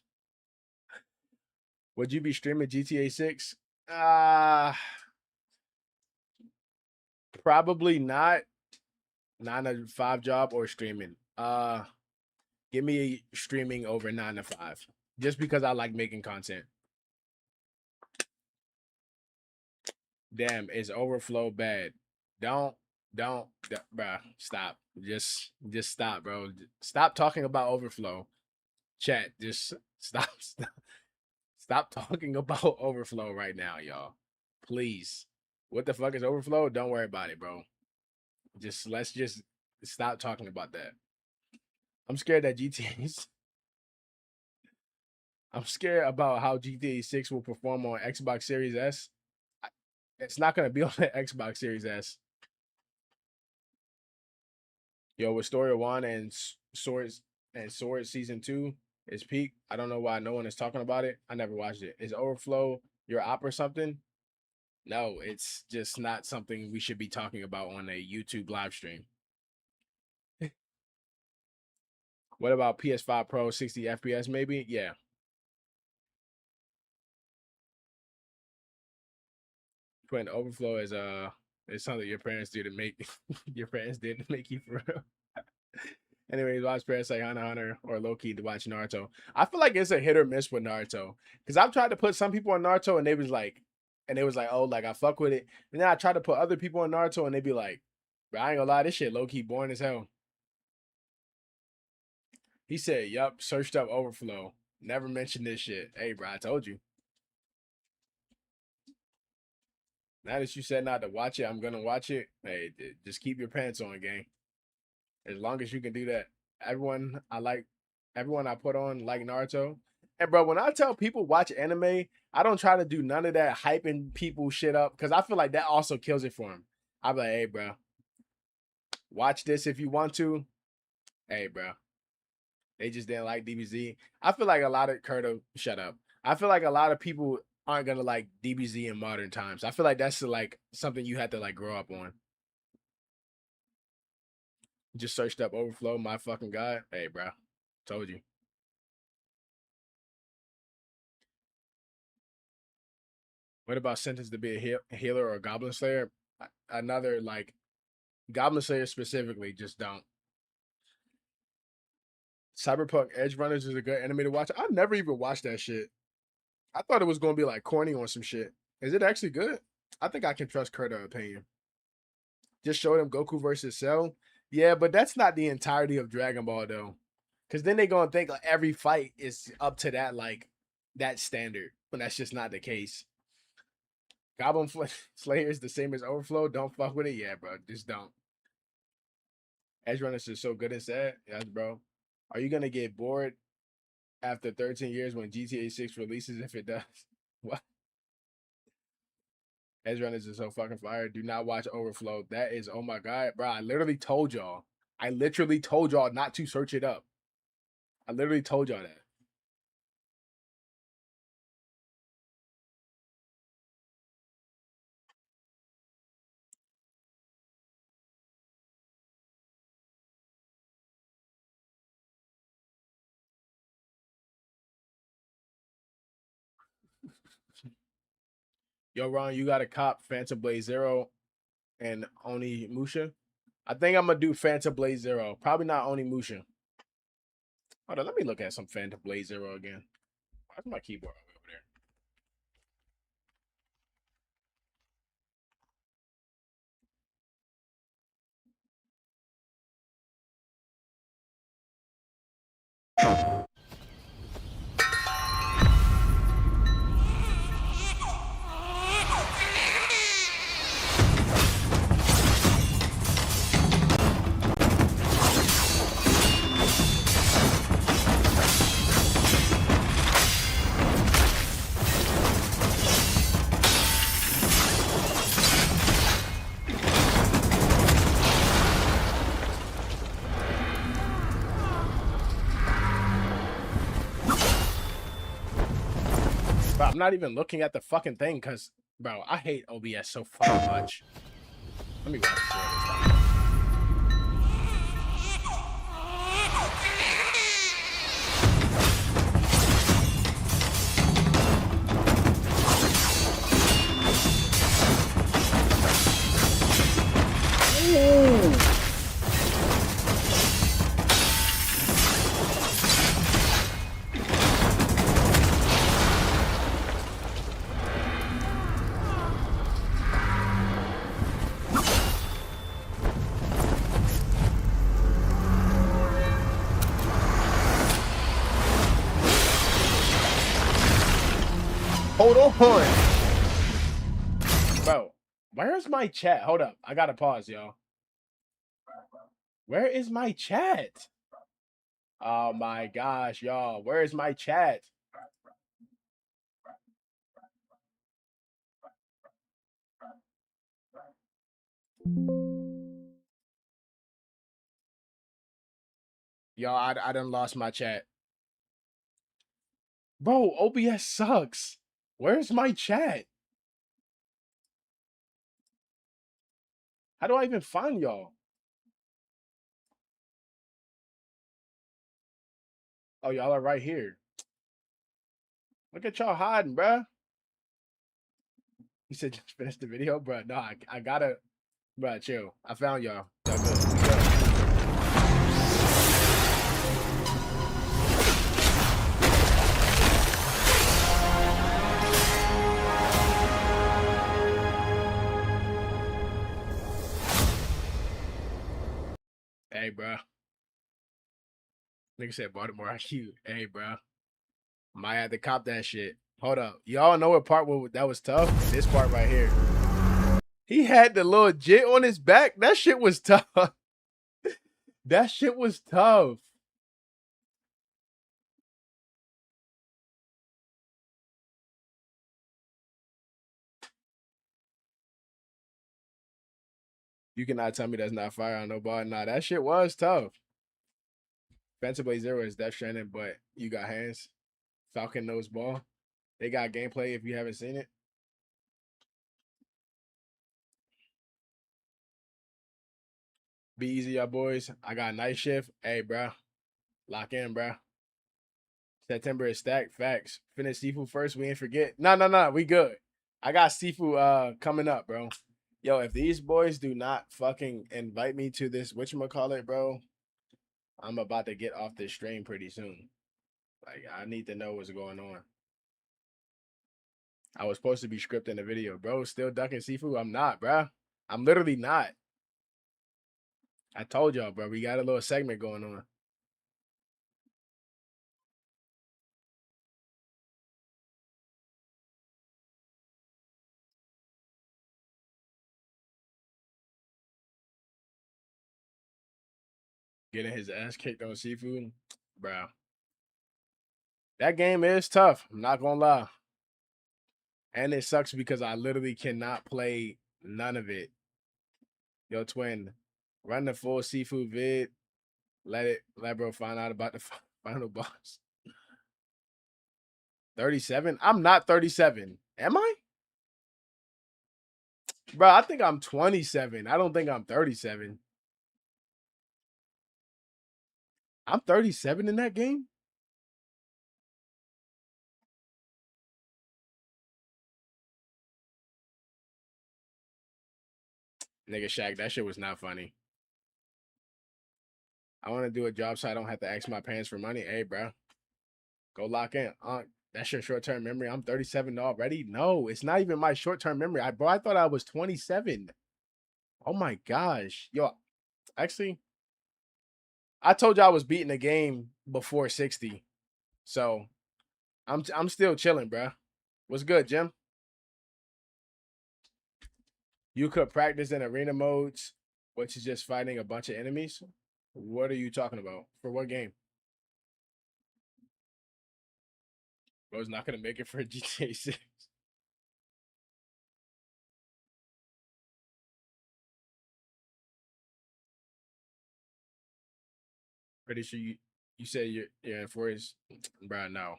Would you be streaming GTA 6? Uh Probably not. 9 to 5 job or streaming. Give me streaming over 9 to 5. Just because I like making content. Damn, is overflow bad? Don't, bruh. Stop. Just stop, bro. Stop talking about overflow. Chat, just stop talking about overflow right now, y'all. Please. What the fuck is overflow? Don't worry about it, bro. Let's just stop talking about that. I'm scared that GTA's. I'm scared about how GTA 6 will perform on Xbox Series S. It's not gonna be on the Xbox Series S. Yo, with Story of One and Sword Season 2 is peak. I don't know why no one is talking about it. I never watched it. Is Overflow your op or something? No, it's just not something we should be talking about on a YouTube live stream. What about PS5 Pro 60 FPS maybe? Yeah. Putting overflow is something your parents do to make your parents did to make you for real. Anyways, watch Parasite, Hunter x Hunter, or low key to watch Naruto. I feel like it's a hit or miss with Naruto because I've tried to put some people on Naruto and they was like, oh, like I fuck with it. And then I tried to put other people on Naruto and they be like, bro, I ain't gonna lie, this shit low key boring as hell. He said, yup, searched up overflow. Never mentioned this shit. Hey, bro, I told you. Now that you said not to watch it, I'm gonna watch it. Hey, just keep your pants on, gang. As long as you can do that. Everyone I put on like Naruto. And bro, when I tell people watch anime, I don't try to do none of that hyping people shit up because I feel like that also kills it for them. I'm like, hey, bro, watch this if you want to. Hey, bro, they just didn't like DBZ. I feel like a lot of shut up. I feel like a lot of people aren't gonna like DBZ in modern times. I feel like that's like something you had to like grow up on. Just searched up overflow, my fucking god. Hey, bro, told you. What about Sentence to be a healer or a Goblin Slayer? Another like Goblin Slayer specifically, just don't. Cyberpunk Edge Runners is a good anime to watch. I never even watched that shit. I thought it was gonna be like corny on some shit. Is it actually good? I think I can trust Kurta's opinion. Just show them Goku versus Cell. Yeah, but that's not the entirety of Dragon Ball though. Cause then they gonna think like every fight is up to that like that standard. But that's just not the case. Goblin Slayer is the same as Overflow. Don't fuck with it. Yeah, bro. Just don't. Edge Runners is so good and sad. Yes, bro. Are you gonna get bored after 13 years when GTA 6 releases if it does? What? Edge Runners is so fucking fire. Do not watch Overflow. That is, oh my god, bro. I literally told y'all. Not to search it up. I literally told y'all that. Yo, Ron, you got a cop Phantom Blade Zero and Oni Musha. I think I'm gonna do Phantom Blade Zero. Probably not Oni Musha. Hold on, let me look at some Phantom Blade Zero again. Why's my keyboard over there? Bro, I'm not even looking at the fucking thing because, bro, I hate OBS so fucking much. Let me watch it this time. Hold on. Bro, where's my chat? Hold up. I gotta pause, y'all. Where is my chat? Oh my gosh, y'all. Where is my chat? Y'all, I done lost my chat. Bro, OBS sucks. Where's my chat? How do I even find y'all? Oh, y'all are right here. Look at y'all hiding, bruh. You said just finish the video, bruh. No, I gotta, bruh, chill. I found y'all. Y'all good. We good. Hey, bruh. Nigga said Baltimore IQ. Hey, bruh. Might have to cop that shit. Hold up. Y'all know what part that was tough? This part right here. He had the little jit on his back. That shit was tough. That shit was tough. You cannot tell me that's not fire on no ball. Nah, that shit was tough. Phantom Blade Zero is Death Stranding, but you got hands. Falcon Nose Ball. They got gameplay if you haven't seen it. Be easy, y'all boys. I got night shift. Hey, bro. Lock in, bro. September is stacked. Facts. Finish Sifu first. We ain't forget. No. We good. I got Sifu coming up, bro. Yo, if these boys do not fucking invite me to this whatchamacallit, bro, I'm about to get off this stream pretty soon. Like, I need to know what's going on. I was supposed to be scripting the video, bro. Still ducking Sifu? I'm not, bro. I'm literally not. I told y'all, bro. We got a little segment going on. Getting his ass kicked on Seafood, bro. That game is tough. I'm not gonna lie. And it sucks because I literally cannot play none of it. Yo, twin, run the full Seafood vid. Let bro find out about the final boss. 37? I'm not 37. Am I? Bro, I think I'm 27. I don't think I'm 37. I'm 37 in that game? Nigga Shaq, that shit was not funny. I want to do a job so I don't have to ask my parents for money. Hey, bro. Go lock in. That's your short-term memory. I'm 37 already. No, it's not even my short-term memory. I thought I was 27. Oh my gosh. Yo, actually, I told you I was beating the game before 60. So I'm still chilling, bro. What's good, Jim? You could practice in arena modes, which is just fighting a bunch of enemies. What are you talking about? For what game? Bro's not gonna make it for GTA 6. Pretty sure you said you're in Forest, bro. No.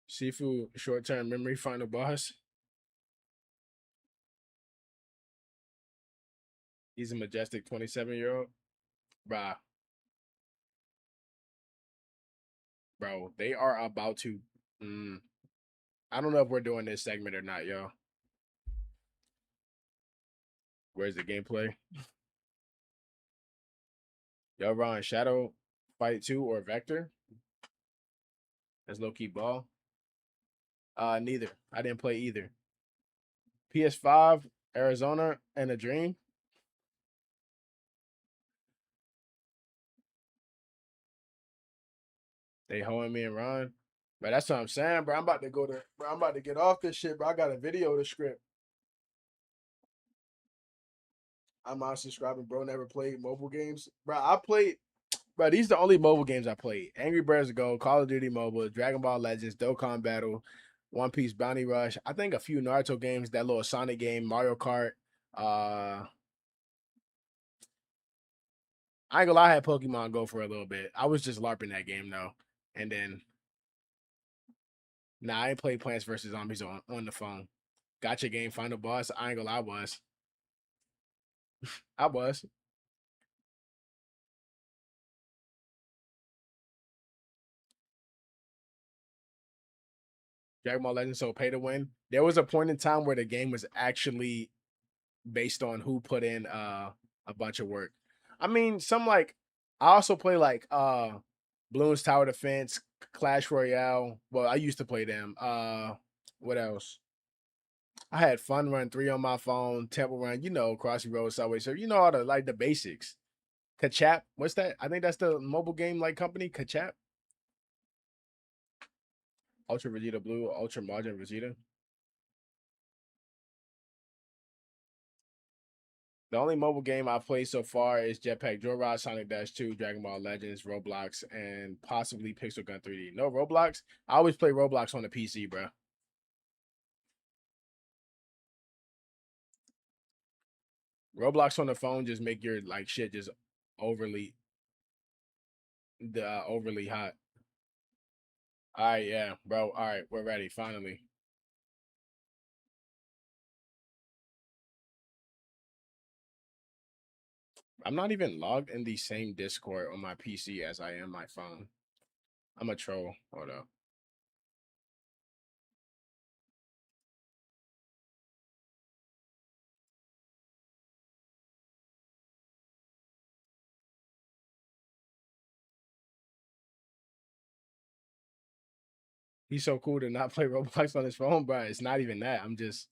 Sifu short term memory final boss. He's a majestic 27-year-old. Bruh, bro, they are about to. Mm, I don't know if we're doing this segment or not, yo. Where's the gameplay? Yo, Ron, Shadow Fight 2 or Vector? That's low key ball. Neither. I didn't play either. PS5, Arizona, and a Dream. They holding me and Ron. But that's what I'm saying, bro. I'm about to go to, bro. I'm about to get off this shit, bro. I got a video to script. I'm not subscribing, bro. Never played mobile games, bro. I played, bro. These are the only mobile games I played: Angry Birds Go, Call of Duty Mobile, Dragon Ball Legends, Dokkan Battle, One Piece Bounty Rush. I think a few Naruto games, that little Sonic game, Mario Kart. I ain't gonna lie, I had Pokemon Go for a little bit. I was just LARPing that game though, and then nah, I ain't played Plants vs Zombies on the phone. Gotcha game, final boss. I ain't gonna lie, I was. Dragon Ball Legends, so pay to win. There was a point in time where the game was actually based on who put in a bunch of work. I mean, some like I also play like Bloons Tower Defense, Clash Royale. Well, I used to play them. What else? I had Fun Run 3 on my phone, Temple Run, Crossy Road, Subway. So you know all the basics. Kachap, what's that? I think that's the mobile game like company, Kachap. Ultra Vegeta Blue, Ultra Margin Vegeta. The only mobile game I've played so far is Jetpack Joyride, Sonic Dash 2, Dragon Ball Legends, Roblox, and possibly Pixel Gun 3D. No Roblox. I always play Roblox on the PC, bro. Roblox on the phone just make your like shit just overly overly hot. All right, yeah, bro. All right, we're ready. Finally, I'm not even logged in the same Discord on my PC as I am my phone. I'm a troll. Hold up. He's so cool to not play Roblox on his phone, bro. It's not even that. I'm just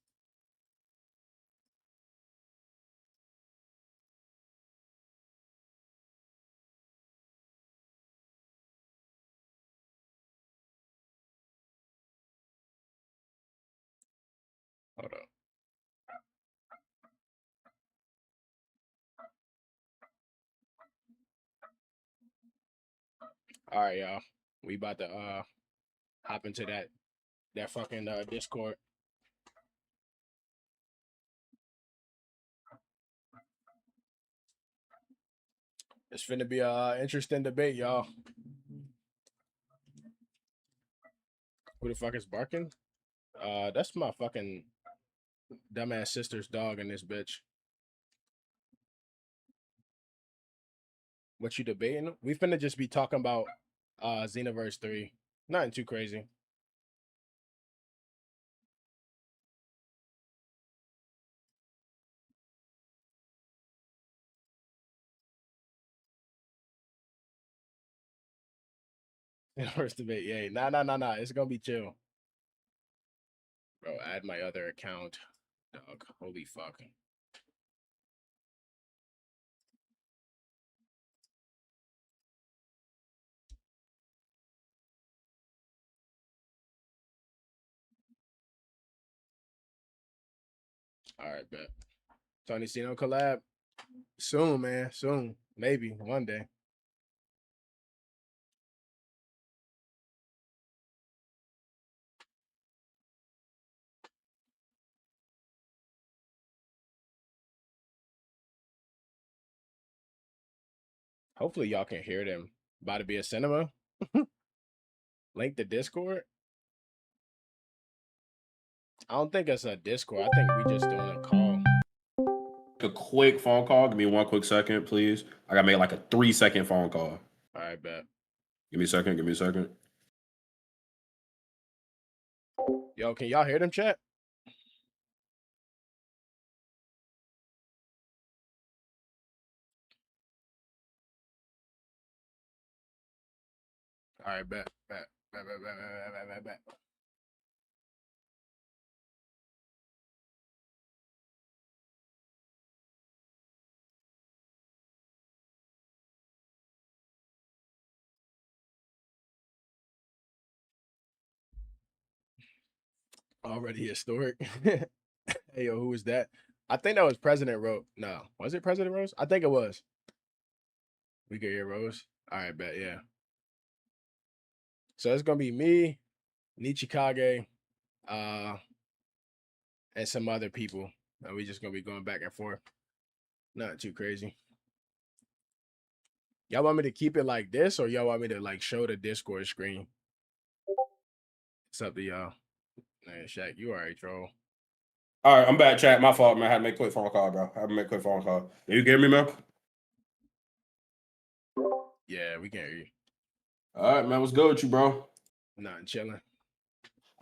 hold up. All right, y'all. We about to hop into that fucking Discord. It's finna be a interesting debate, y'all. Who the fuck is barking? That's my fucking dumbass sister's dog in this bitch. What you debating? We finna just be talking about Xenoverse 3. Nothing too crazy. Xenoverse debate, yay. Nah. It's gonna be chill. Bro, add my other account. Dog. Holy fuck. Alright, bet. Tony Sino collab. Soon, man. Soon. Maybe one day. Hopefully y'all can hear them. About to be a cinema. Link the Discord. I don't think it's a Discord. I think we just doing a call. A quick phone call. Give me one quick second, please. I gotta make like a 3 second phone call. All right, bet. Give me a second. Give me a second. Yo, can y'all hear them, chat? All right, bet. Already historic. Hey, yo, who was that? I think that was President Rose. No, was it President Rose? I think it was. We could hear Rose. All right, bet, yeah. So it's gonna be me, Nichikage, uh, and some other people. And we just gonna be going back and forth. Not too crazy. Y'all want me to keep it like this, or y'all want me to like show the Discord screen? It's up to y'all. Man, Shaq, you already troll. All right, I'm back, chat. My fault, man. I had to make a quick phone call, bro. I had to make a quick phone call. You hear me, man? Yeah, we can hear you. All right, man. What's good with you, bro? Nothing chilling.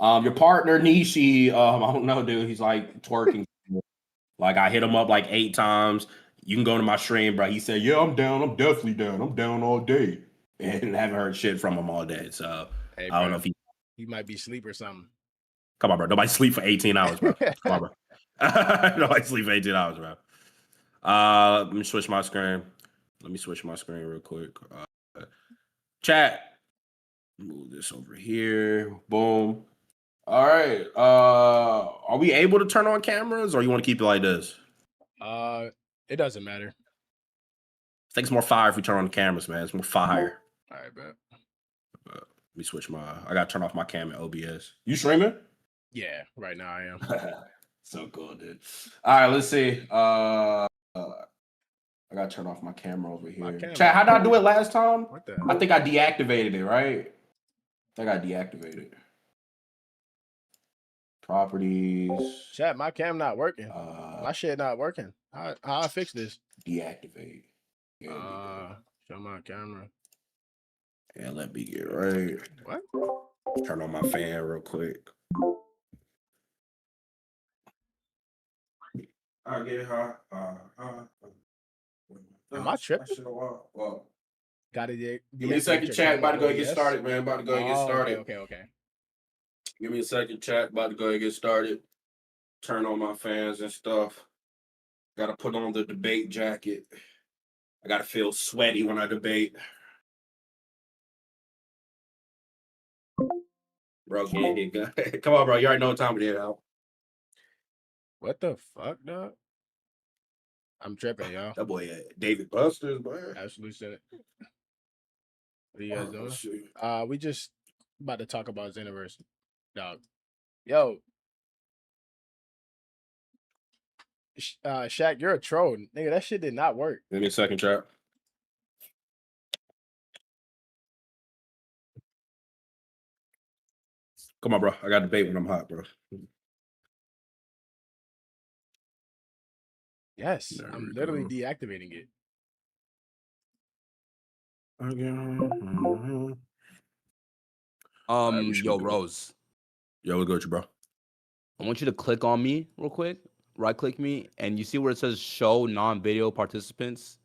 Your partner Nishi, I don't know, dude. He's like twerking. Like I hit him up like 8 times. You can go to my stream, bro. He said, "Yeah, I'm down. I'm definitely down. I'm down all day," and haven't heard shit from him all day. So Hey, I don't know bro, if he might be asleep or something. Come on, bro. Nobody sleep for 18 hours, bro. Come on, bro. Nobody sleep for 18 hours, bro. Let me switch my screen. Let me switch my screen real quick. Chat. Move this over here. Boom. All right. Are we able to turn on cameras, or you want to keep it like this? It doesn't matter. I think it's more fire if we turn on the cameras, man. It's more fire. All right, bro. Let me switch I gotta turn off my cam in OBS. You streaming? Yeah, right now I am. So cool, dude. All right, let's see. I gotta turn off my camera over here. Chat, how did I do it last time? What the I think I deactivated it, right? I think I deactivated it. Properties. Chat, my cam not working. My shit not working. How I fix this? Deactivate. Show my camera. Yeah, let me get right. What? Turn on my fan real quick. I get hot. Am I tripping? Well, Gotta give me a second, chat. About to go get started, man. About to go get started. Okay. Give me a second, chat. About to go get started. Turn on my fans and stuff. Gotta put on the debate jacket. I gotta feel sweaty when I debate. Bro, get hit. Come on, bro. You already know what time it is, Al. What the fuck, dog? I'm tripping, y'all. That boy, David Buster's, boy. Absolutely said it. What are you guys doing? We just about to talk about Xenoverse, dog. Yo, Shaq, you're a troll, nigga. That shit did not work. Give me a second, chat. Come on, bro. I got debate when I'm hot, bro. Yes, I'm literally deactivating it. Yo, Rose. Yo, what's good with you, bro? I want you to click on me real quick. Right click me, and you see where it says show non-video participants?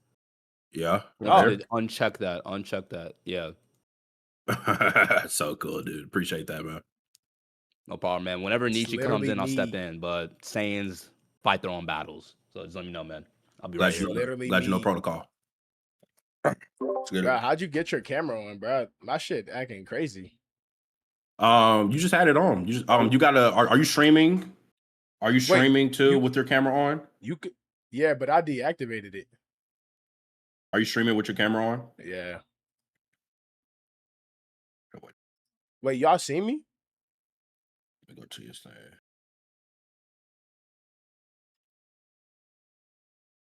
Yeah. Uncheck that. Uncheck that. Yeah. So cool, dude. Appreciate that, man. No problem, man. Whenever Nietzsche comes in, I'll step in. But Saiyans fight their own battles. So just let me know, man. I'll be right here. Glad you know protocol. Bro, how'd you get your camera on, bro? My shit acting crazy. You just had it on. You just you gotta. Are you streaming? Are you streaming too with your camera on? You could, yeah, but I deactivated it. Are you streaming with your camera on? Yeah. Wait, y'all see me? Let me go to your thing.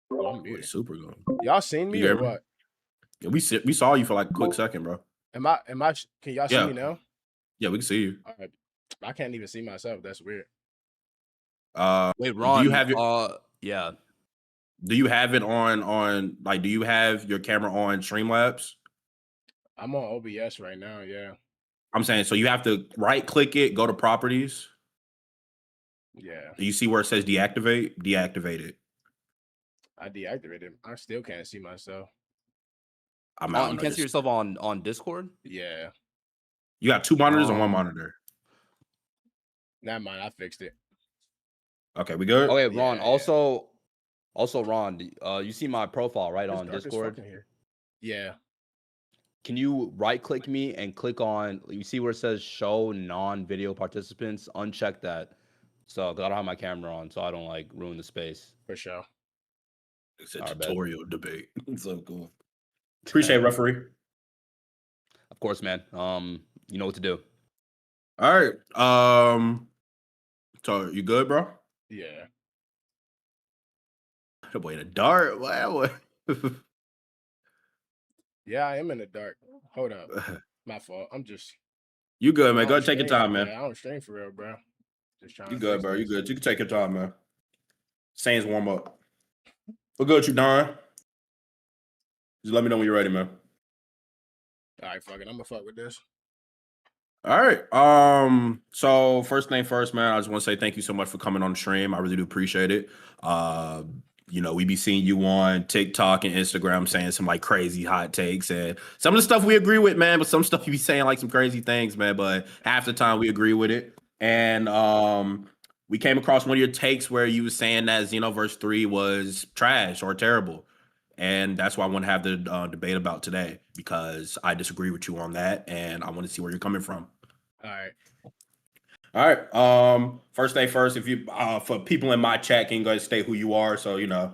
Oh, super good. Y'all seen me or what? Yeah, we saw you for like a quick second, bro. Am I? Can y'all see me now? Yeah, we can see you. All right. I can't even see myself. That's weird. Wait, Ron. Do you have yeah. Do you have it on like? Do you have your camera on Streamlabs? I'm on OBS right now. Yeah. I'm saying so. You have to right click it, go to properties. Yeah. Do you see where it says deactivate? Deactivate it. I deactivated it. I still can't see myself. You can't see yourself on Discord? Yeah. You got 2 monitors and 1 monitor. Never mind. I fixed it. Okay, we good? Okay, Ron. Yeah. Also, Ron, you see my profile right on Discord? Here. Yeah. can you right click me and click on, you see where it says show non-video participants? Uncheck that. So, because I don't have my camera on, so I don't like ruin the space. For sure. It's a All right, bet. tutorial debate. It's so cool. Appreciate it, referee. Of course, man. You know what to do. All right. So you good, bro? Yeah. The boy in the dark. What? Yeah, I am in the dark. Hold up. My fault. I'm just. You good, man? I Go don't ahead, take your stream. time, man. Yeah, I don't stream for real, bro. Just trying You to good, fix bro? You this. good? You can take your time, man. Saints warm up. We're good, you Don. Just let me know when you're ready, man. All right, fuck it. I'm gonna fuck with this. All right. So first thing first, man, I just want to say thank you so much for coming on the stream. I really do appreciate it. We be seeing you on TikTok and Instagram saying some like crazy hot takes, and some of the stuff we agree with, man, but some stuff you be saying like some crazy things, man. But half the time we agree with it. And we came across one of your takes where you was saying that Xenoverse 3 was trash or terrible. And that's why I want to have the debate about today, because I disagree with you on that, and I want to see where you're coming from. All right. All right. First thing first, if you for people in my chat, can you guys state who you are? So for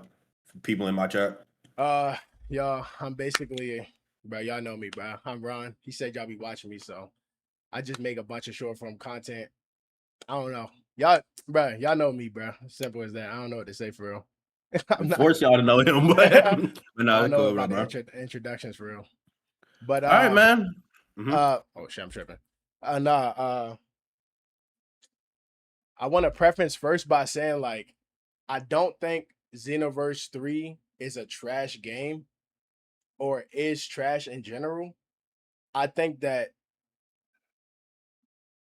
people in my chat. Y'all, I'm basically, bro. Y'all know me, bro. I'm Ron. He said y'all be watching me, so I just make a bunch of short form content. I don't know, y'all, bro. Y'all know me, bro. Simple as that. I don't know what to say for real. I'm not. Force y'all to know him, but no, I don't it's know cool, about bro. the introductions for real. But All right, man. oh shit, I'm tripping. I want to preference first by saying, like, I don't think Xenoverse 3 is a trash game or is trash in general. I think that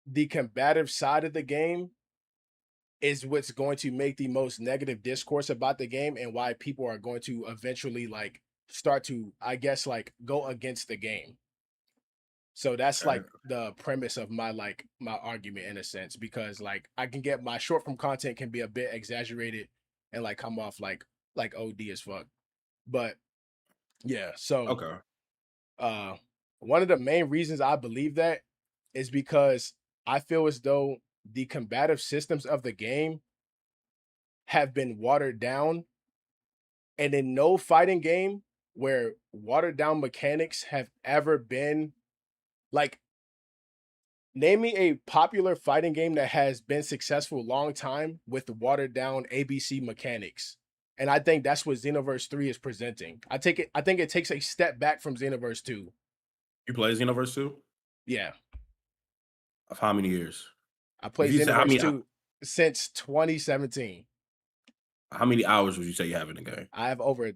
the combative side of the game is what's going to make the most negative discourse about the game, and why people are going to eventually like start to, I guess, like go against the game. So that's Okay. like the premise of my argument in a sense, because like I can get my short form content can be a bit exaggerated and like come off like OD as fuck. But yeah, so Okay. one of the main reasons I believe that is because I feel as though the combative systems of the game have been watered down, and in no fighting game where watered down mechanics have ever been like, name me a popular fighting game that has been successful long time with watered down ABC mechanics. And I think that's what Xenoverse 3 is presenting. I think it takes a step back from Xenoverse 2. You play Xenoverse 2? Yeah. Of how many years? I played If you say Xenoverse 2 since 2017. How many hours would you say you have in the game? I have over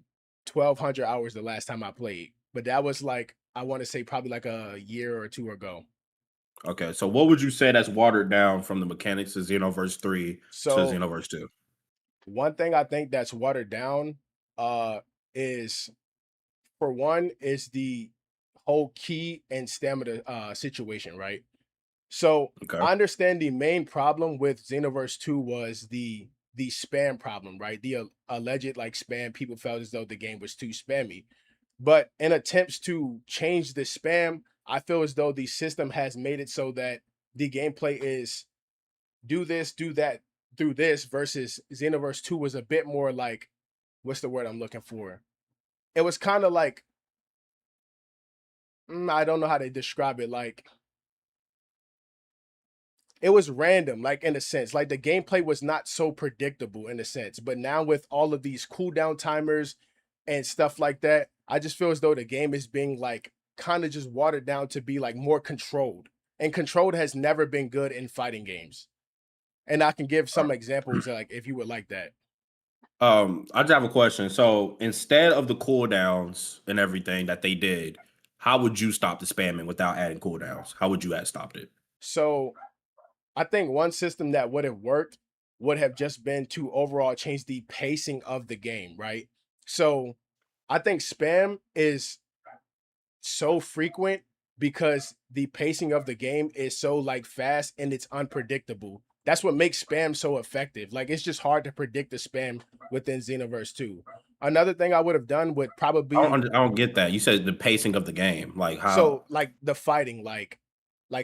1,200 hours the last time I played. But that was like, I want to say probably like a year or two ago. Okay, so what would you say that's watered down from the mechanics of Xenoverse 3 to So Xenoverse 2? one thing I think that's watered down is, for one, is the whole key and stamina situation, right? So Okay. I understand the main problem with Xenoverse 2 was the spam problem, right? The alleged like spam. People felt as though the game was too spammy. But in attempts to change the spam, I feel as though the system has made it so that the gameplay is do this, do that, through this, versus Xenoverse 2 was a bit more like, what's the word I'm looking for? It was kind of like, I don't know how to describe it. Like, it was random, like in a sense. Like the gameplay was not so predictable in a sense. But now with all of these cooldown timers and stuff like that, I just feel as though the game is being like kind of just watered down to be like more controlled. And controlled has never been good in fighting games. And I can give some examples, like if you would like that. I just have a question. So instead of the cooldowns and everything that they did, how would you stop the spamming without adding cooldowns? How would you have stopped it? So I think one system that would have worked would have just been to overall change the pacing of the game, right? So I think spam is so frequent because the pacing of the game is so like fast and it's unpredictable. That's what makes spam so effective. Like it's just hard to predict the spam within Xenoverse 2. Another thing I would have done would probably I don't get that. You said the pacing of the game, like how? so like the fighting, like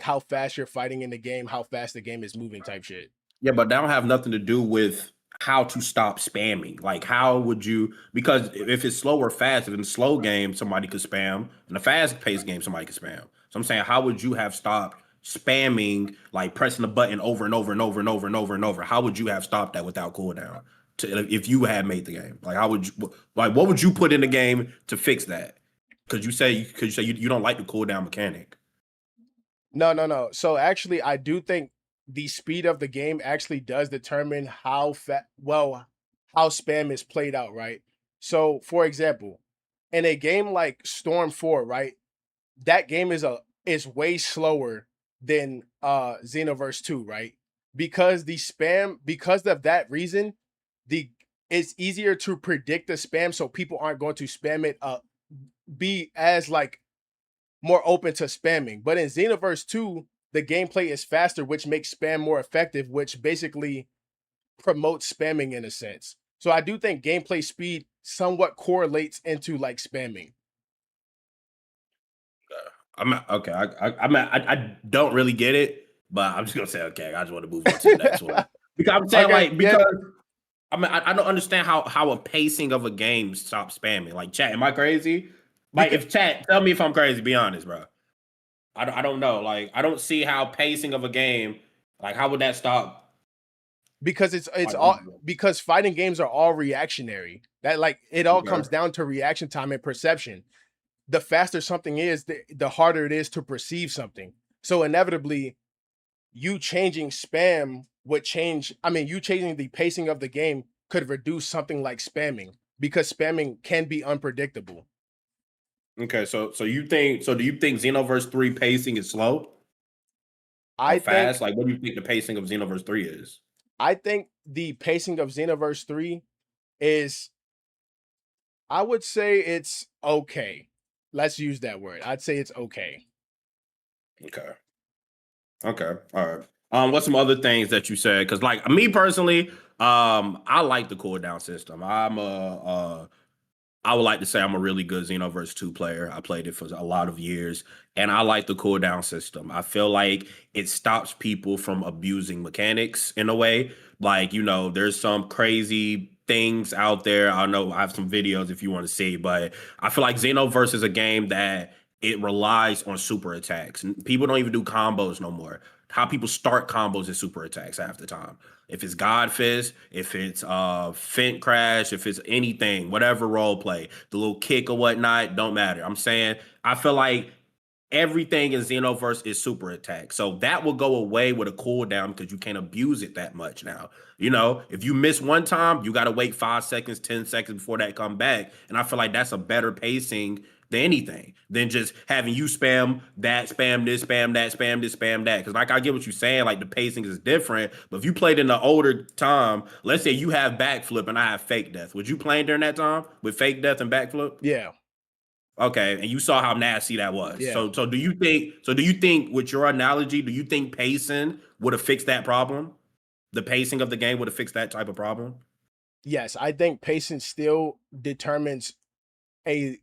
how fast you're fighting in the game, how fast the game is moving, type shit. Yeah, but that don't have nothing to do with how to stop spamming. Like, how would you? Because if it's slow or fast, if in a slow game somebody could spam, in a fast paced game somebody could spam. So I'm saying, how would you have stopped spamming, like pressing the button over and over and over and over and over and over? How would you have stopped that without cooldown? If you had made the game, like how would you? Like, what would you put in the game to fix that? Because you don't like the cooldown mechanic. No. So actually, I do think the speed of the game actually does determine how how spam is played out, right? So, for example, in a game like Storm 4, right? That game is way slower than Xenoverse 2, right? Because of that reason, the it's easier to predict the spam so people aren't going to spam it be as like more open to spamming. But in Xenoverse 2, the gameplay is faster, which makes spam more effective, which basically promotes spamming in a sense. So I do think gameplay speed somewhat correlates into like spamming. I'm okay. I don't really get it, but I'm just gonna say okay. I just want to move on to the next one because I'm saying Okay, like yeah, because I don't understand how a pacing of a game stops spamming. Like chat, am I crazy? Like because if chat, tell me if I'm crazy. Be honest, bro. I don't know. Like I don't see how pacing of a game. Like how would that stop? because it's Like all because fighting games are all reactionary. That like it all okay. comes down to reaction time and perception. The faster something is, the harder it is to perceive something. So inevitably, you changing spam would change. I mean, you changing the pacing of the game could reduce something like spamming because spamming can be unpredictable. Okay, so you think do you think Xenoverse 3 pacing is slow or I think fast? Like what do you think the pacing of Xenoverse 3 is? I think the pacing of Xenoverse 3 is, I would say it's okay. Let's use that word. I'd say it's okay. Okay. Okay. All right. What's some other things that you said? Because like me personally, I like the cooldown system. I would like to say I'm a really good Xenoverse 2 player. I played it for a lot of years, and I like the cooldown system. I feel like it stops people from abusing mechanics in a way. Like, there's some crazy things out there. I know I have some videos if you want to see, but I feel like Xenoverse is a game that it relies on super attacks. People don't even do combos no more. How people start combos is super attacks half the time. If it's God Fist, if it's Fent Crash, if it's anything, whatever role play, the little kick or whatnot, don't matter. I'm saying I feel like everything in Xenoverse is super attack. So that will go away with a cooldown because you can't abuse it that much now. If you miss one time, you gotta wait 5 seconds, 10 seconds before that come back. And I feel like that's a better pacing than anything than just having you spam that, spam this, spam that, spam this, spam that. Because like I get what you're saying, like the pacing is different. But if you played in the older time, let's say you have backflip and I have fake death. Would you play during that time with fake death and backflip? Yeah, Okay, and you saw how nasty that was. yeah. So do you think with your analogy, do you think pacing would have fixed that problem? The pacing of the game would have fixed that type of problem? Yes, I think pacing still determines a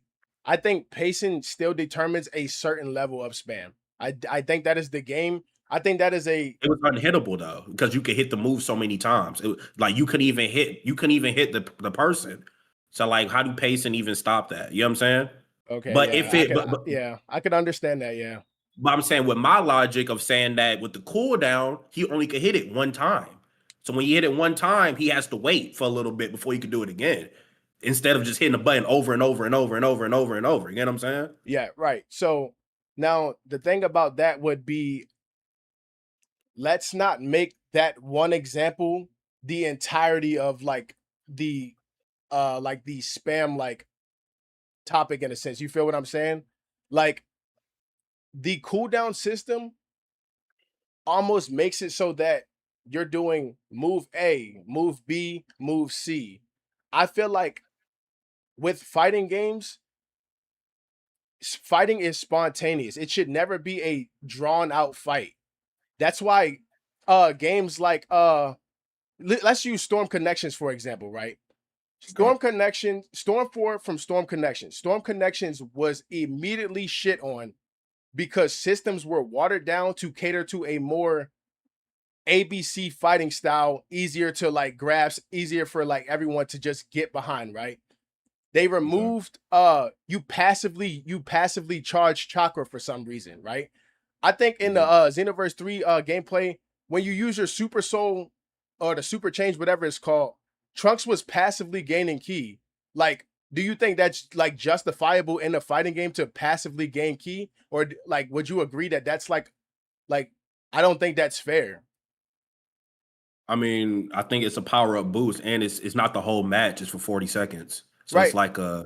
I think pacing still determines a certain level of spam. I think that is the game. I think that is a It was unhittable though, because you could hit the move so many times. Like you couldn't even hit the person. So like how do pacing even stop that? You know what I'm saying? okay, But yeah. if it but, Yeah, I could understand that, yeah. But I'm saying with my logic of saying that with the cooldown, he only could hit it one time. So when you hit it one time, he has to wait for a little bit before he can do it again. Instead of just hitting the button over and over and over and over and over and over. You get what I'm saying? Yeah, right. So now the thing about that would be, let's not make that one example the entirety of like the spam like topic in a sense. You feel what I'm saying? Like the cooldown system almost makes it so that you're doing move A, move B, move C. I feel like with fighting games, fighting is spontaneous. It should never be a drawn out fight. That's why games like let's use Storm Connections for example, right? Storm 4 from Storm Connection. Storm Connections was immediately shit on because systems were watered down to cater to a more ABC fighting style, easier to like grasp, easier for like everyone to just get behind, right? They removed you passively charge chakra for some reason, right? I think in the Xenoverse 3 gameplay, when you use your super soul or the super change, whatever it's called, Trunks was passively gaining ki. Like, do you think that's like justifiable in a fighting game to passively gain ki? Or like, would you agree that that's like I don't think that's fair. I mean, I think it's a power up boost, and it's not the whole match. It's for 40 seconds, so Right. it's like a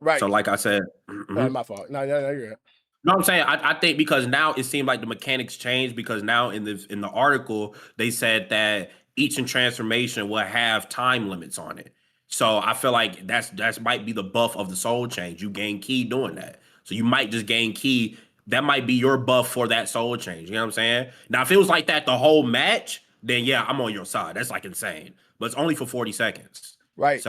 right. So, like I said, My fault. No, you're right. No, I'm saying I think because now it seemed like the mechanics changed because now in the article they said that each transformation will have time limits on it. So I feel like that's might be the buff of the soul change. You gain key doing that. So you might just gain key. That might be your buff for that soul change. You know what I'm saying? Now if it was like that the whole match, then yeah, I'm on your side. That's like insane. But it's only for 40 seconds. Right.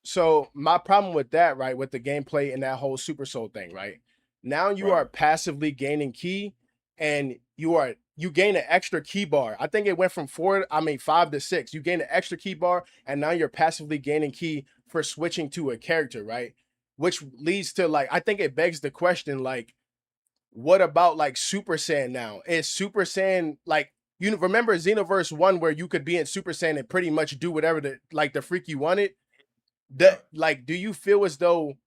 So my problem with that, right, with the gameplay and that whole Super Soul thing, right? Now you are passively gaining key, and you gain an extra key bar. I think it went from 5 to 6. You gain an extra key bar, and now you're passively gaining key for switching to a character, right? Which leads to like, I think it begs the question, like, what about like Super Saiyan now? Is Super Saiyan like, you remember Xenoverse 1 where you could be in Super Saiyan and pretty much do whatever the freak you wanted? Like, do you feel as though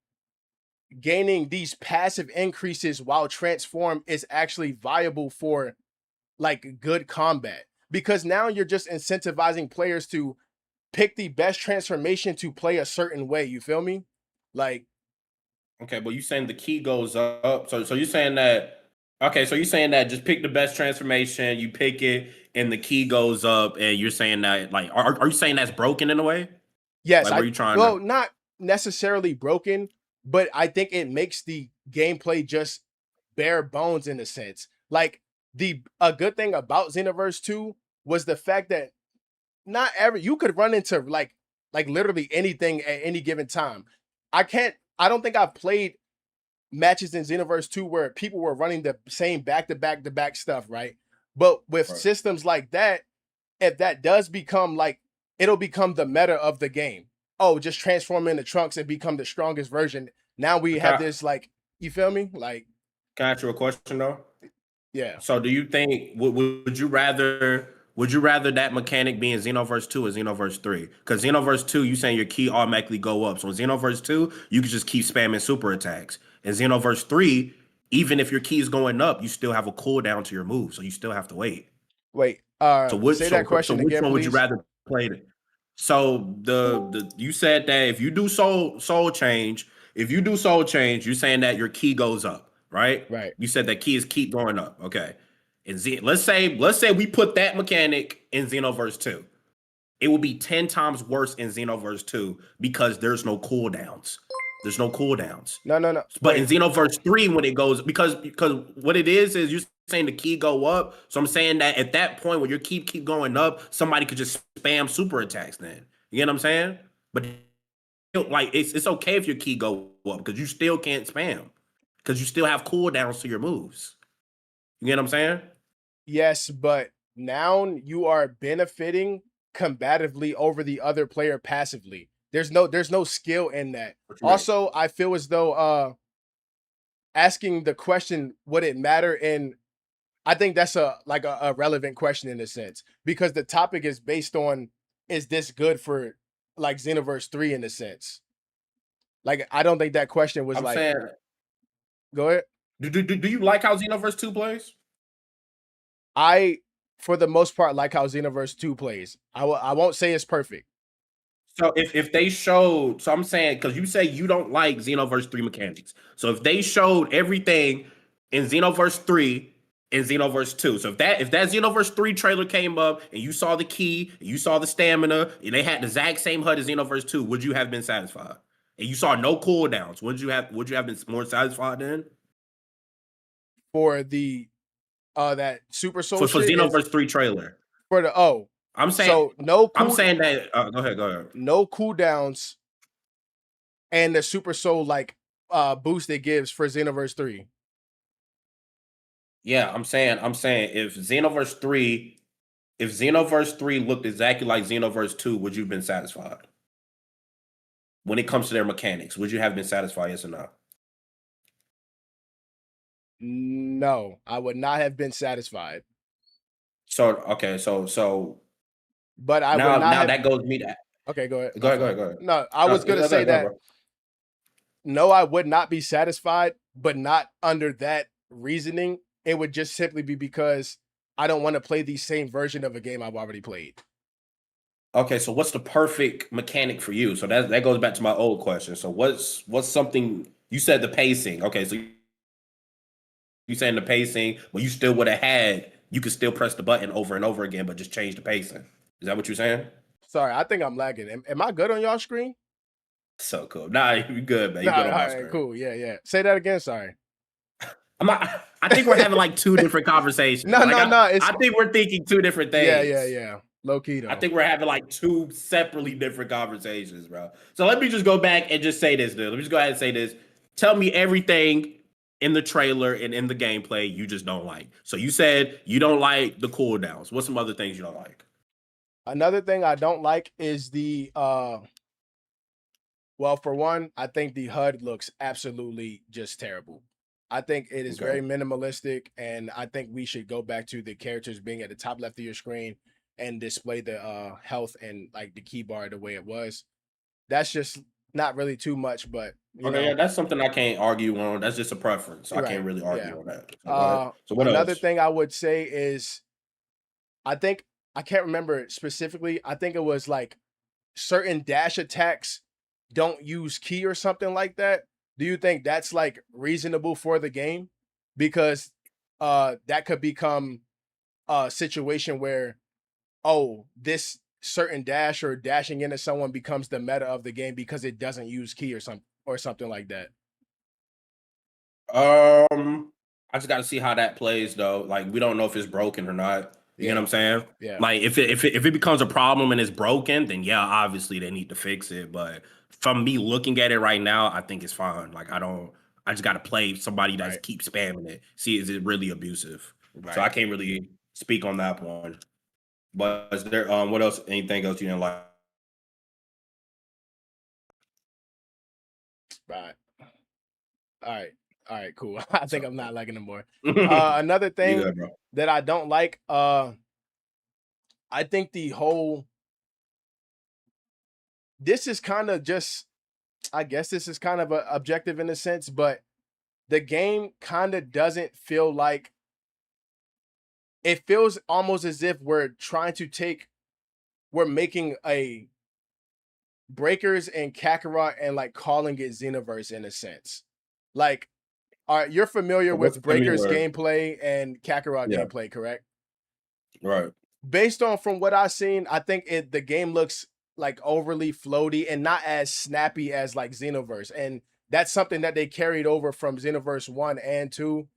gaining these passive increases while transform is actually viable for like good combat? Because now you're just incentivizing players to pick the best transformation to play a certain way. You feel me? Like, okay, but you saying the key goes up. So you're saying that so you're saying that just pick the best transformation, you pick it, and the key goes up, and you're saying that like are you saying that's broken in a way? yes, Like were you trying well, to not necessarily broken, but I think it makes the gameplay just bare bones in a sense. Like, a good thing about Xenoverse 2 was the fact that you could run into like literally anything at any given time. I don't think I've played matches in Xenoverse 2 where people were running the same back-to-back stuff, right? But with systems like that, if that does become like, it'll become the meta of the game. Oh, just transform into Trunks and become the strongest version. Now we have this like, you feel me? Like, can I ask you a question though? yeah. So do you think would you rather that mechanic be in Xenoverse 2 or Xenoverse 3? Because Xenoverse 2, you saying your key automatically go up. So in Xenoverse 2, you can just keep spamming super attacks. In Xenoverse 3, even if your key is going up, you still have a cooldown to your move. So you still have to wait. Wait, say that question which again, one would you please. rather play? So the you said that if you do soul change, you're saying that your key goes up, right? Right. You said that keys keep going up. Okay. And let's say we put that mechanic in Xenoverse 2. It will be 10 times worse in Xenoverse 2 because there's no cooldowns. There's no cooldowns. No. But in Xenoverse 3, when it goes, because what it is you're saying the key go up. So I'm saying that at that point when your key keep going up, somebody could just spam super attacks then. You get what I'm saying? But like it's okay if your key go up because you still can't spam. Because you still have cooldowns to your moves. You get what I'm saying? Yes, but now you are benefiting combatively over the other player passively. There's no skill in that. Also, I feel as though asking the question, would it matter? And I think that's a relevant question in a sense, because the topic is based on, is this good for like Xenoverse 3 in a sense? Like, I don't think that question was saying, go ahead. Do you like how Xenoverse 2 plays? I, for the most part, like how Xenoverse 2 plays. I won't say it's perfect. So if they showed, so I'm saying, because you say you don't like Xenoverse 3 mechanics. So if they showed everything in Xenoverse 3 and Xenoverse 2. So if that Xenoverse 3 trailer came up and you saw the key, and you saw the stamina, and they had the exact same HUD as Xenoverse 2, would you have been satisfied? And you saw no cooldowns, would you have been more satisfied then? For the that Super Soul For shit Xenoverse 3 trailer. for the I'm saying So no I'm cool, saying that. Go ahead. no cooldowns, and the Super Soul like boost it gives for Xenoverse 3. Yeah, I'm saying if Xenoverse 3 looked exactly like Xenoverse 2, would you have been satisfied? When it comes to their mechanics, would you have been satisfied? Yes or no? No, I would not have been satisfied. So okay, so But I would now not have. that goes me to Okay, go ahead. go My ahead, go fault. ahead, go ahead. No, I No, was gonna go say ahead, go ahead, that bro. no, I would not be satisfied, but not under that reasoning. It would just simply be because I don't want to play the same version of a game I've already played. Okay, so what's the perfect mechanic for you? So that goes back to my old question. So what's something you said the pacing? Okay, so you saying the pacing, but you still would have had you could still press the button over and over again, but just change the pacing. Is that what you're saying? Sorry, I think I'm lagging. Am I good on y'all screen? So cool. Nah, you good, man. No, You good all on my right, screen. cool. Yeah. Say that again. Sorry. I think we're having like two different conversations. No, Like no, no. It's I think we're thinking two different things. yeah. Low key I though. think we're having like two separately different conversations, bro. So let me just go back and just say this, dude. Let me just go ahead and say this. Tell me everything in the trailer and in the gameplay you just don't like. So you said you don't like the cooldowns. What's some other things you don't like? Another thing I don't like is the well, for one, I think the HUD looks absolutely just terrible. I think it is Okay. very minimalistic, and I think we should go back to the characters being at the top left of your screen and display the health and like the key bar the way it was. That's just not really too much, but you Okay, yeah, know, that's something I can't argue on. That's just a preference. I you're right. can't really Yeah. argue on that. So go ahead. So what Another else? thing I would say is I think I can't remember it specifically. I think it was like certain dash attacks don't use key or something like that. Do you think that's like reasonable for the game? Because that could become a situation where, oh, this certain dash or dashing into someone becomes the meta of the game because it doesn't use key or something like that. I just got to see how that plays though. Like we don't know if it's broken or not. You get what Yeah. I'm saying? Yeah. Like if it becomes a problem and it's broken, then yeah, obviously they need to fix it. But from me looking at it right now, I think it's fine. Like I just got to play somebody that Right. keeps spamming it. See, is it really abusive? So I Right. can't really speak on that one. But is there what else? Anything else you didn't like? Right. All right. All right, cool. I think So I'm not liking them more. you Another thing good, bro? that I don't like, I think the whole this is kind of just I guess this is kind of a objective in a sense, but the game kind of doesn't feel like it feels almost as if we're making a Breakers and Kakarot and like calling it Xenoverse in a sense. Like, all right, you're familiar So what's with Breakers similar? gameplay and Kakarot Yeah, gameplay, correct? right. Based on from what I've seen, I think the game looks like overly floaty and not as snappy as like Xenoverse. And that's something that they carried over from Xenoverse 1 and 2.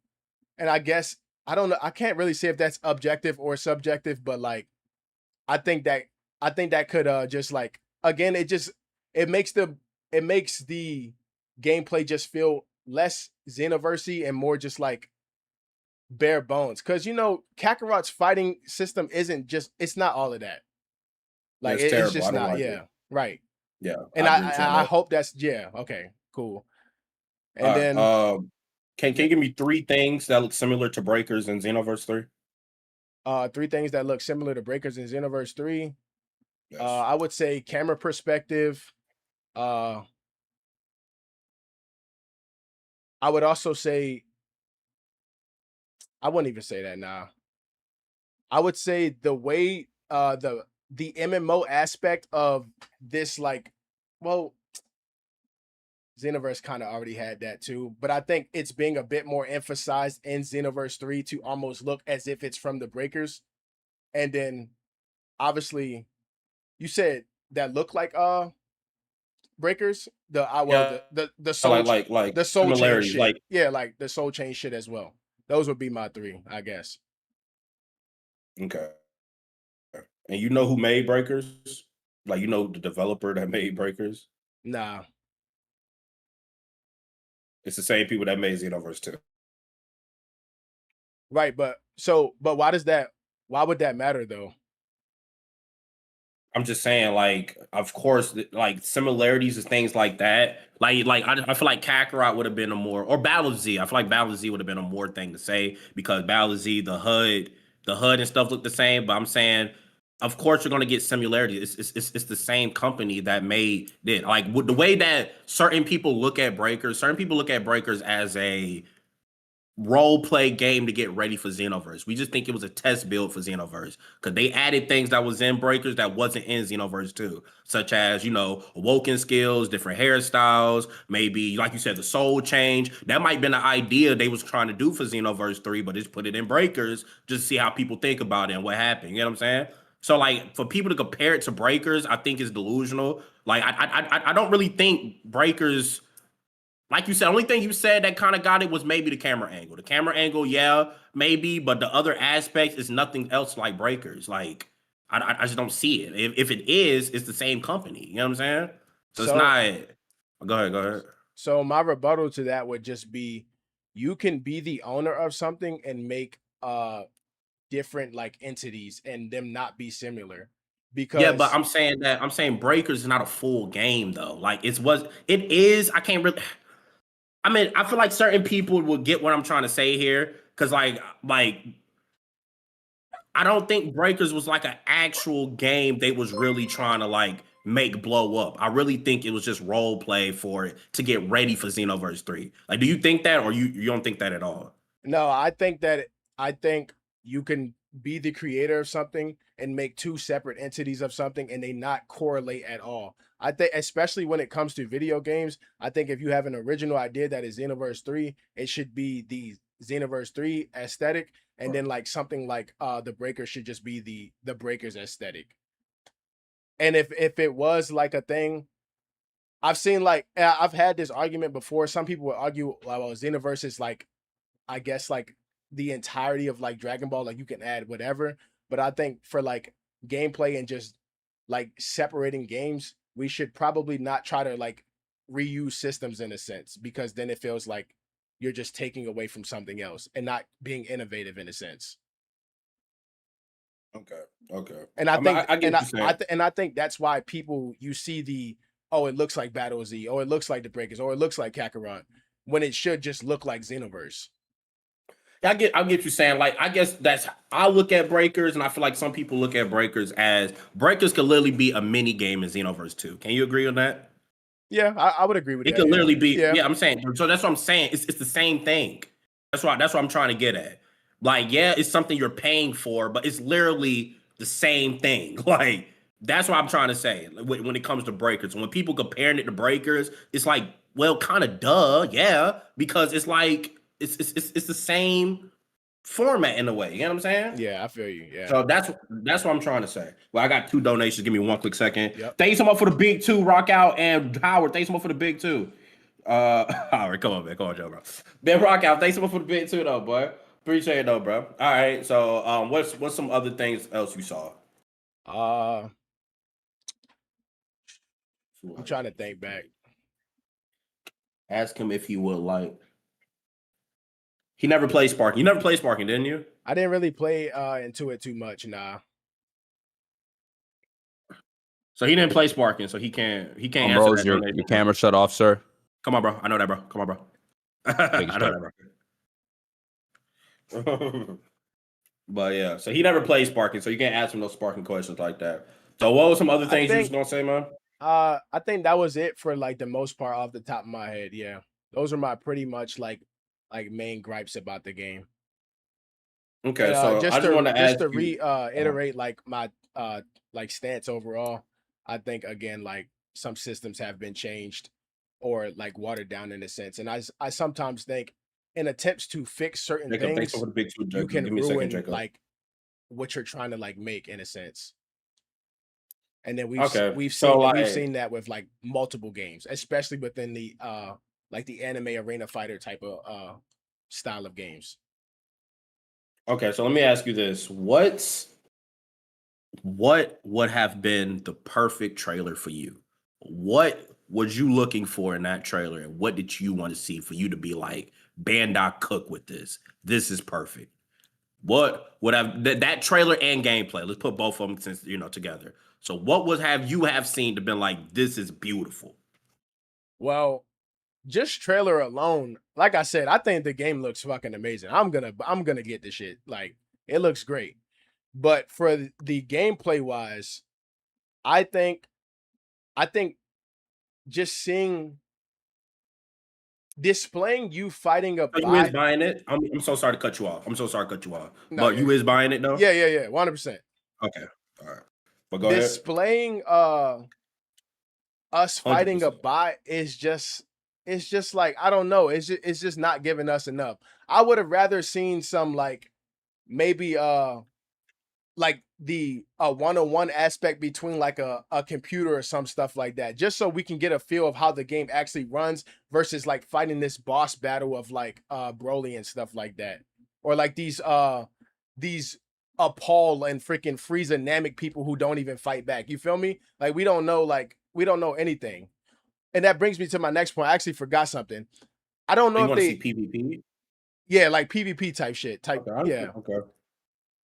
And I guess I don't know, I can't really say if that's objective or subjective, but like I think that could just like again, it makes the it makes the gameplay just feel less Xenoversey and more just like bare bones. Cause you know, Kakarot's fighting system isn't just it's not all of that. Yeah, Like it's it's terrible. I just don't not, like it. yeah. Right. Yeah, And I agree with you on I that. hope that's yeah, okay, cool. All And right. then Can you give me three things that look similar to Breakers and Xenoverse 3? three things that look similar to Breakers in Xenoverse 3. Yes. I would say camera perspective. Uh I would also say I wouldn't even say that now. I would say the way the MMO aspect of this like well Xenoverse kind of already had that too, but I think it's being a bit more emphasized in Xenoverse 3 to almost look as if it's from the Breakers. And then obviously you said that look like Breakers, the well Yeah, the soul like the soul chain similarities. shit. Like Yeah, like the soul chain shit as well. Those would be my three, I guess. okay. And you know who made Breakers? Like, you know the developer that made Breakers? Nah. It's the same people that made Xenoverse 2. Right, but why would that matter though? I'm just saying, like, of course, like similarities and things like that. I feel like Kakarot would have been a more, or Battle Z. I feel like Battle Z would have been a more thing to say because Battle Z, the HUD and stuff look the same. But I'm saying, of course, you're gonna get similarities. It's the same company that made it. Like the way that certain people look at Breakers as a role play game to get ready for Xenoverse. We just think it was a test build for Xenoverse because they added things that was in Breakers that wasn't in Xenoverse 2, such as, awoken skills, different hairstyles, maybe, like you said, the soul change. That might have been the idea they was trying to do for Xenoverse 3, but just put it in Breakers just to see how people think about it and what happened. You know what I'm saying? So, like, for people to compare it to Breakers, I think is delusional. Like, I don't really think Breakers, like you said, only thing you said that kind of got it was maybe the camera angle. The camera angle, yeah, maybe, but the other aspects is nothing else like Breakers. Like, I just don't see it. If it is, it's the same company. You know what I'm saying? So it's So not. Go ahead. so my rebuttal to that would just be you can be the owner of something and make different like entities and them not be similar Yeah, but because I'm saying Breakers is not a full game though. Like it is. I can't really. I mean, I feel like certain people will get what I'm trying to say here because like I don't think Breakers was like an actual game they was really trying to like make blow up. I really think it was just role play for it to get ready for Xenoverse 3. Like, do you think that or you don't think that at all? no, I think you can be the creator of something and make two separate entities of something and they not correlate at all. I think especially when it comes to video games, I think if you have an original idea that is Xenoverse 3, it should be the Xenoverse 3 aesthetic and then like something like the Breakers should just be the Breakers aesthetic. And if it was like a thing, I've seen like I've had this argument before. Some people would argue, well, Xenoverse is like I guess like the entirety of like Dragon Ball, like you can add whatever. But I think for like gameplay and just like separating games, we should probably not try to like reuse systems in a sense because then it feels like you're just taking away from something else and not being innovative in a sense. Okay. And I I mean, think I get what you're saying. and I think that's why people you see the oh it looks like Battle Z, or it looks like the Breakers, or it looks like Kakarot, when it should just look like Xenoverse. I get you saying. Like, I guess I look at Breakers, and I feel like some people look at Breakers as Breakers could literally be a mini game in Xenoverse 2. Can you agree on that? Yeah, I would agree with It that. could Yeah, literally be, yeah, yeah, I'm saying. So that's what I'm saying. It's the same thing. That's what I'm trying to get at. Like, yeah, it's something you're paying for, but it's literally the same thing. Like, that's what I'm trying to say when it comes to Breakers. When people comparing it to Breakers, it's like, well, kind of duh, yeah, because it's like it's the same format in a way. You know what I'm saying? yeah. I feel you. Yeah. So that's what I'm trying to say. Well, I got 2 donations. Give me one quick second. Yep. Thank you so much for the big 2, Rock Out and Howard. Thanks so much for the big 2. Howard, come on, man. Come on, Joe, bro. Ben Rock Out. Thanks so much for the big 2, though, boy. Appreciate it, though, bro. All right. So, what's some other things else you saw? Uh, I'm trying to think back. Ask him if he would like. He never played Sparking. You never played Sparking, didn't you? I didn't really play into it too much. Nah. So he didn't play Sparking, so he can't answer Bro, that is your donation. camera shut off, sir? Come on, bro. I know that, bro. Come on, bro. I know that, bro. But yeah, so he never played Sparking, so you can't ask him no Sparking questions like that. So what were some other things you was gonna say, man? I think that was it for like the most part off the top of my head. Yeah, those are my pretty much like main gripes about the game. Okay, And, so I just want to ask to you. reiterate like my like stance overall. I think again like some systems have been changed or like watered down in a sense, and I sometimes think in attempts to fix certain Jacob, thanks things, for the big 2, you Jacob. can Give me a second, ruin Jacob. like what you're trying to like make in a sense. And then Okay, we've so seen that with like multiple games, especially within the like the anime arena fighter type of style of games. okay, so let me ask you this: what would have been the perfect trailer for you? What was you looking for in that trailer, and what did you want to see for you to be like, Bandai cook with this? This is perfect. What would have that trailer and gameplay? Let's put both of them since together. So what would have you have seen to been like, this is beautiful? Well, just trailer alone, like I said, I think the game looks fucking amazing. I'm gonna get this shit. Like, it looks great. But for the gameplay wise, I think I think just seeing displaying you fighting a So you is bot. buying it? I'm so sorry to cut you off. I'm so sorry to cut you off. No, But yeah, you is buying it though? yeah, 100%. Okay. All right. But go ahead. Displaying us fighting a 100%. bot is just, it's just like, I don't know, it's just not giving us enough. I would have rather seen some like maybe like the one-on-one aspect between like a computer or some stuff like that, just so we can get a feel of how the game actually runs versus like fighting this boss battle of like Broly and stuff like that, or like these Paul and freaking Frieza Namek people who don't even fight back. You feel me? Like we don't know anything. And that brings me to my next point. I actually forgot something. I don't So know you if want to see they, PvP? yeah, like PvP type shit. Type, Okay. yeah. Okay.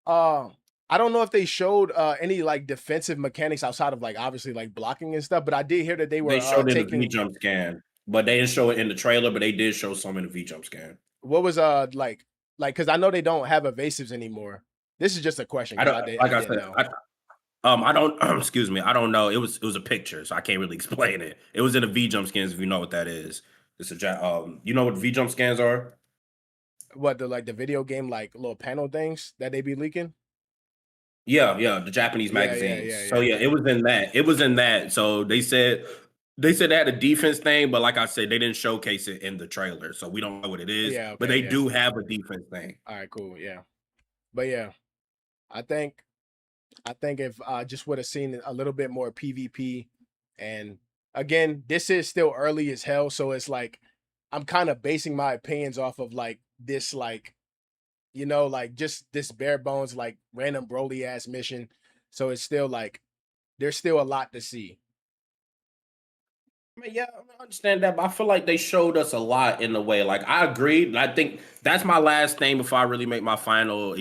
Uh, I don't know if they showed any like defensive mechanics outside of like obviously like blocking and stuff, but I did hear that they They were showed it in the V taking, jump scan, but they didn't show it in the trailer. But they did show some in the V jump scan. what was like because I know they don't have evasives anymore. This is just a question I because don't I like I didn't said. know. I don't. Excuse me. I don't know. It was a picture, so I can't really explain it. It was in the V jump scans. If you know what that is, it's you know what V jump scans are? What the video game like little panel things that they be leaking? Yeah, yeah, the Japanese Yeah, magazines. So yeah, it was in that. It was in that. So they said they had a defense thing, but like I said, they didn't showcase it in the trailer, so we don't know what it is. yeah. But Okay, they yeah. do have a defense thing. All right, cool. Yeah, but yeah, I think if I just would have seen a little bit more PvP, and again, this is still early as hell, so it's like I'm kind of basing my opinions off of like this, like like just this bare bones, like random Broly ass mission. So it's still like there's still a lot to see. I mean, yeah, I understand that, but I feel like they showed us a lot in a way. Like I agreed, and I think that's my last thing before I really make my final,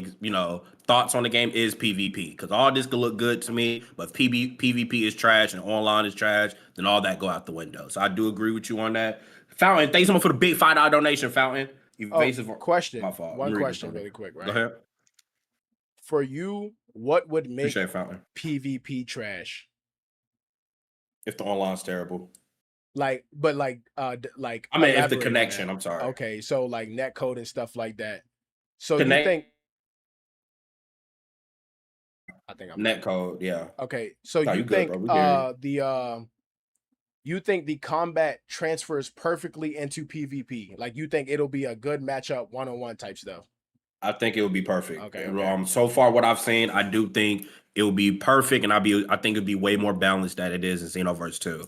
thoughts on the game is PvP. Because all this could look good to me, but if PvP is trash and online is trash, then all that go out the window. So I do agree with you on that. Fountain, thanks so much for the big $5 donation, Fountain. Oh, Evasive, my question. fault. Let One me read this question one. really quick, Go right? ahead. For you, what would make Appreciate it, Fountain. PvP trash? If the online's terrible, Like, but like like I mean, if the elaborate on connection, that. I'm sorry, Okay, so like net code and stuff like that. So you connect think I think I'm net code, yeah. okay. So No, you you good, bro. think We hear you think the combat transfers perfectly into PvP? Like you think it'll be a good matchup one-on-one type stuff? I think it would be perfect. Okay, okay. So far, what I've seen, I do think it will be perfect, and I think it'd be way more balanced than it is in Xenoverse 2.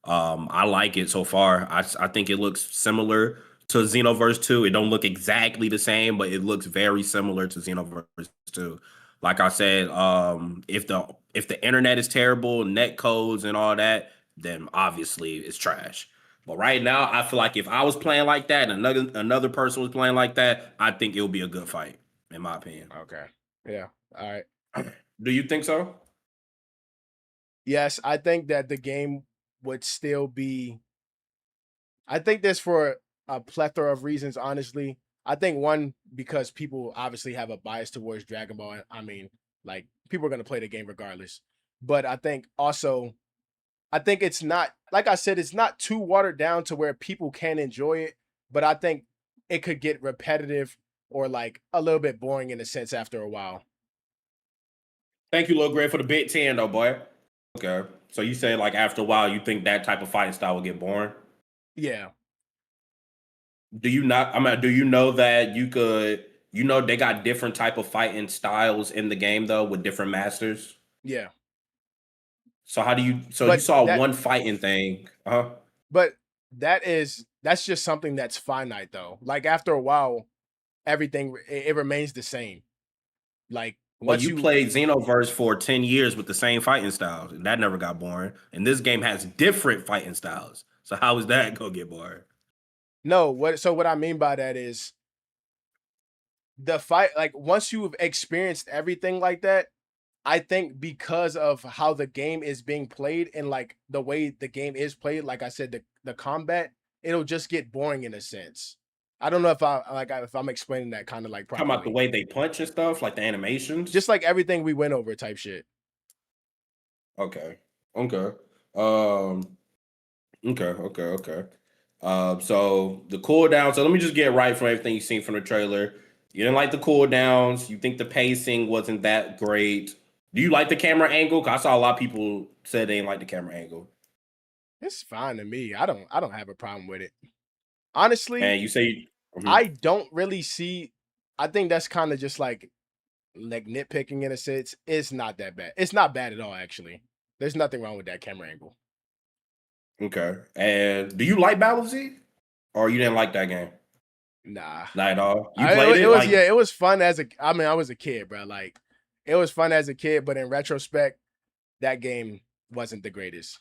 I like it so far. I think it looks similar to Xenoverse 2. It don't look exactly the same, but it looks very similar to Xenoverse 2. Like I said, if the internet is terrible, net codes and all that, then obviously it's trash. But right now, I feel like if I was playing like that and another person was playing like that, I think it would be a good fight, in my opinion. Okay. Yeah. All right. Do you think so? Yes, I think that the game would still be. I think this for a plethora of reasons, honestly. I think one, because people obviously have a bias towards Dragon Ball. I mean, like people are gonna play the game regardless. But I think also, I think it's not, like I said, it's not too watered down to where people can enjoy it. But I think it could get repetitive or like a little bit boring in a sense after a while. Thank you, Lil Gray, for the big 10, though, boy. Okay. So you say, like, after a while, you think that type of fighting style will get boring? Yeah. Do you not? I mean, do you know that they got different type of fighting styles in the game, though, with different masters? Yeah. So how do you, so you But saw that one fighting thing, uh-huh. but that's just something that's finite though. Like after a while, everything it remains the same. Like Well, Once you played Xenoverse for 10 years with the same fighting styles, and that never got boring. And this game has different fighting styles. So how is that gonna get boring? no, what I mean by that is the fight, like once you've experienced everything like that, I think because of how the game is being played and like the way the game is played, like I said, the combat, it'll just get boring in a sense. I don't know if if I'm explaining that kind of like Talking about the properly. way they punch and stuff, like the animations. Just like everything we went over type shit. Okay. Okay. Um. Okay. So the cooldown. So let me just get right from everything you've seen from the trailer. You didn't like the cooldowns. You think the pacing wasn't that great. Do you like the camera angle? 'Cause I saw a lot of people said they didn't like the camera angle. It's fine to me. I don't have a problem with it. Honestly, And you say, Mhm. I don't really see. I think that's kind of just like nitpicking in a sense. It's not that bad. It's not bad at all, actually. There's nothing wrong with that camera angle. Okay. And do you like Battle Z? Or you didn't like that game? Nah, Not at all. You I, played it it? was Like, yeah, it was fun as a. I mean, I was a kid, bro. Like, it was fun as a kid, but in retrospect, that game wasn't the greatest.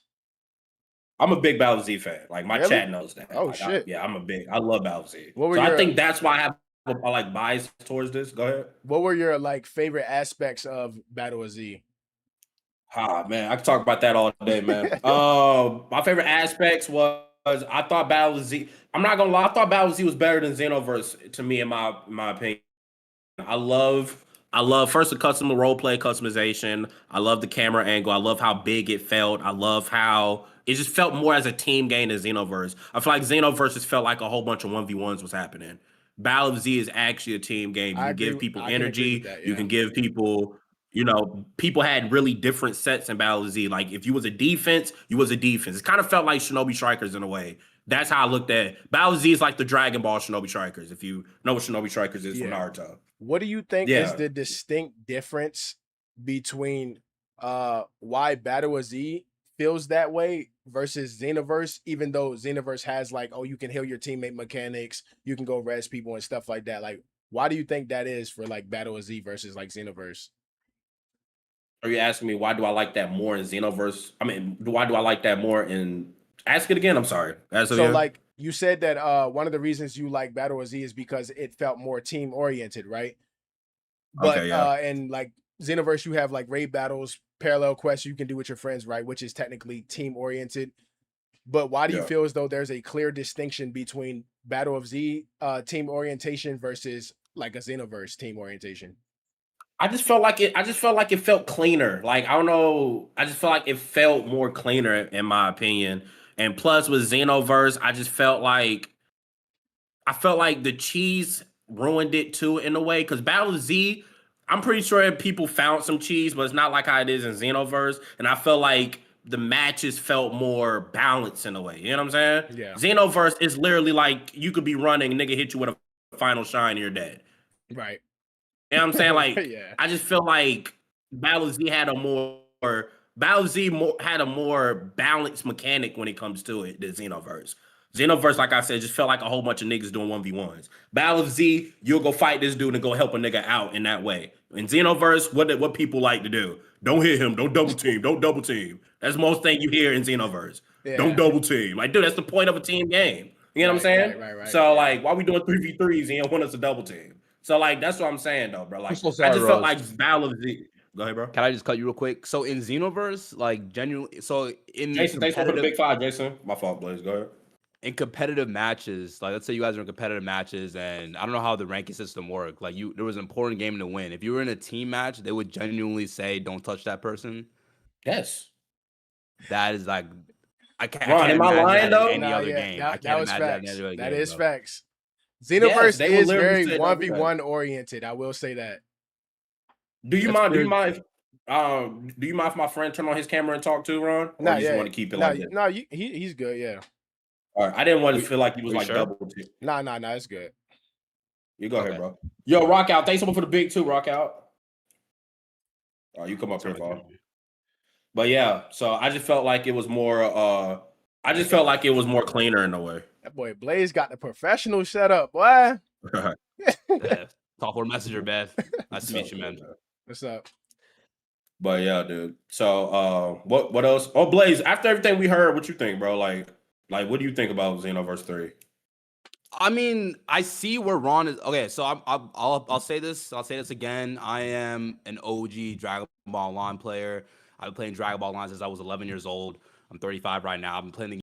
I'm a big Battle Z fan. Like my Really? chat knows that. Oh Like, shit! yeah, I love Battle Z. What were So I your think that's why I have a like bias towards this. Go ahead. What were your like favorite aspects of Battle of Z? Ah man, I could talk about that all day, man. My favorite aspects was I thought Battle Z. I'm not gonna lie, I thought Battle Z was better than Xenoverse to me, in my opinion. I love first the custom role play customization. I love the camera angle. I love how big it felt. I love how it just felt more as a team game than Xenoverse. I feel like Xenoverse just felt like a whole bunch of 1v1s was happening. Battle of Z is actually a team game. You I can agree. give people I can agree with energy. that. You Yeah. can give people, people had really different sets in Battle of Z. Like if you was a defense, you was a defense. It kind of felt like Shinobi Strikers in a way. That's how I looked at it. Battle of Z is like the Dragon Ball Shinobi Strikers, if you know what Shinobi Strikers is from Yeah. Naruto. What do you think is Yeah. the distinct difference between why Battle of Z feels that way versus Xenoverse, even though Xenoverse has like, oh, you can heal your teammate mechanics, you can go res people and stuff like that. Like, why do you think that is for like Battle of Z versus like Xenoverse? Are you asking me why do I like that more in Xenoverse? I mean, why do I like that more in? Ask it again. I'm sorry. Ask it So again. like you said that one of the reasons you like Battle of Z is because it felt more team oriented, right? But Okay, yeah. and like Xenoverse, you have like raid battles, parallel quests you can do with your friends, right? Which is technically team oriented. But why do you Yeah. feel as though there's a clear distinction between Battle of Z team orientation versus like a Xenoverse team orientation? I just felt like it felt cleaner. Like I don't know. I just felt like it felt more cleaner in my opinion. And plus with Xenoverse, I felt like the cheese ruined it too in a way. Because Battle of Z, I'm pretty sure people found some cheese, but it's not like how it is in Xenoverse. And I felt like the matches felt more balanced in a way. You know what I'm saying? Yeah. Xenoverse is literally like you could be running, nigga hit you with a final shine, and you're dead. Right. You know what I'm saying? Like, Yeah. I just feel like Battle Z had a more balanced mechanic when it comes to it than Xenoverse. Xenoverse, like I said, just felt like a whole bunch of niggas doing 1v1s. Battle of Z, you'll go fight this dude and go help a nigga out in that way. In Xenoverse, what people like to do? Don't hit him, don't double team, don't double team. That's the most thing you hear in Xenoverse. Yeah. Don't double team. Like, dude, that's the point of a team game. You know what I'm saying? Right. So, like, why we doing 3v3s and you don't want us to double team? So, like, that's what I'm saying, though, bro. Like, so sorry, I just felt Rose. like Battle of Z. Go ahead, bro. Can I just cut you real quick? So in Xenoverse, like genuinely, so in Jason, thanks for the competitive, big five, Jason. My fault, Blaze. Go ahead. in competitive matches, like let's say you guys are in competitive matches, and I don't know how the ranking system worked. Like there was an important game to win. If you were in a team match, they would genuinely say, "Don't touch that person." Yes. That is like, I Ron, can't am I imagine lying, that in though? any other game. I That can't was imagine that in facts. any other That game, is bro. facts. Xenoverse they would is literally very say don't do that. 1v1 oriented. I will say that. Do you That's mind? Do weird. you mind? Do you mind if my friend turn on his camera and talk too, Ron? Or Nah, you just yeah. want to keep it Nah, like this? no, he's good. Yeah. All right. I didn't want to We- feel like he was we like sure? double team. Nah, it's good. You go ahead, Okay. bro. Yo, Rock Out. Thanks so much for the big two, Rock Out. All right, you come up here, Paul. But yeah, so I just felt like it was more. I just felt like it was more cleaner in a way. That boy Blaze got the professional setup, boy. Beth. Talk for messenger, Beth. Nice to meet you, man. What's up? But yeah, dude. So what else? Oh, Blaze, after everything we heard, what you think, bro? Like what do you think about Xenoverse 3? I mean, I see where Ron is. Okay, so I'll say this. I'll say this again. I am an OG Dragon Ball Online player. I've been playing Dragon Ball Online since I was 11 years old. I'm 35 right now. I've been playing the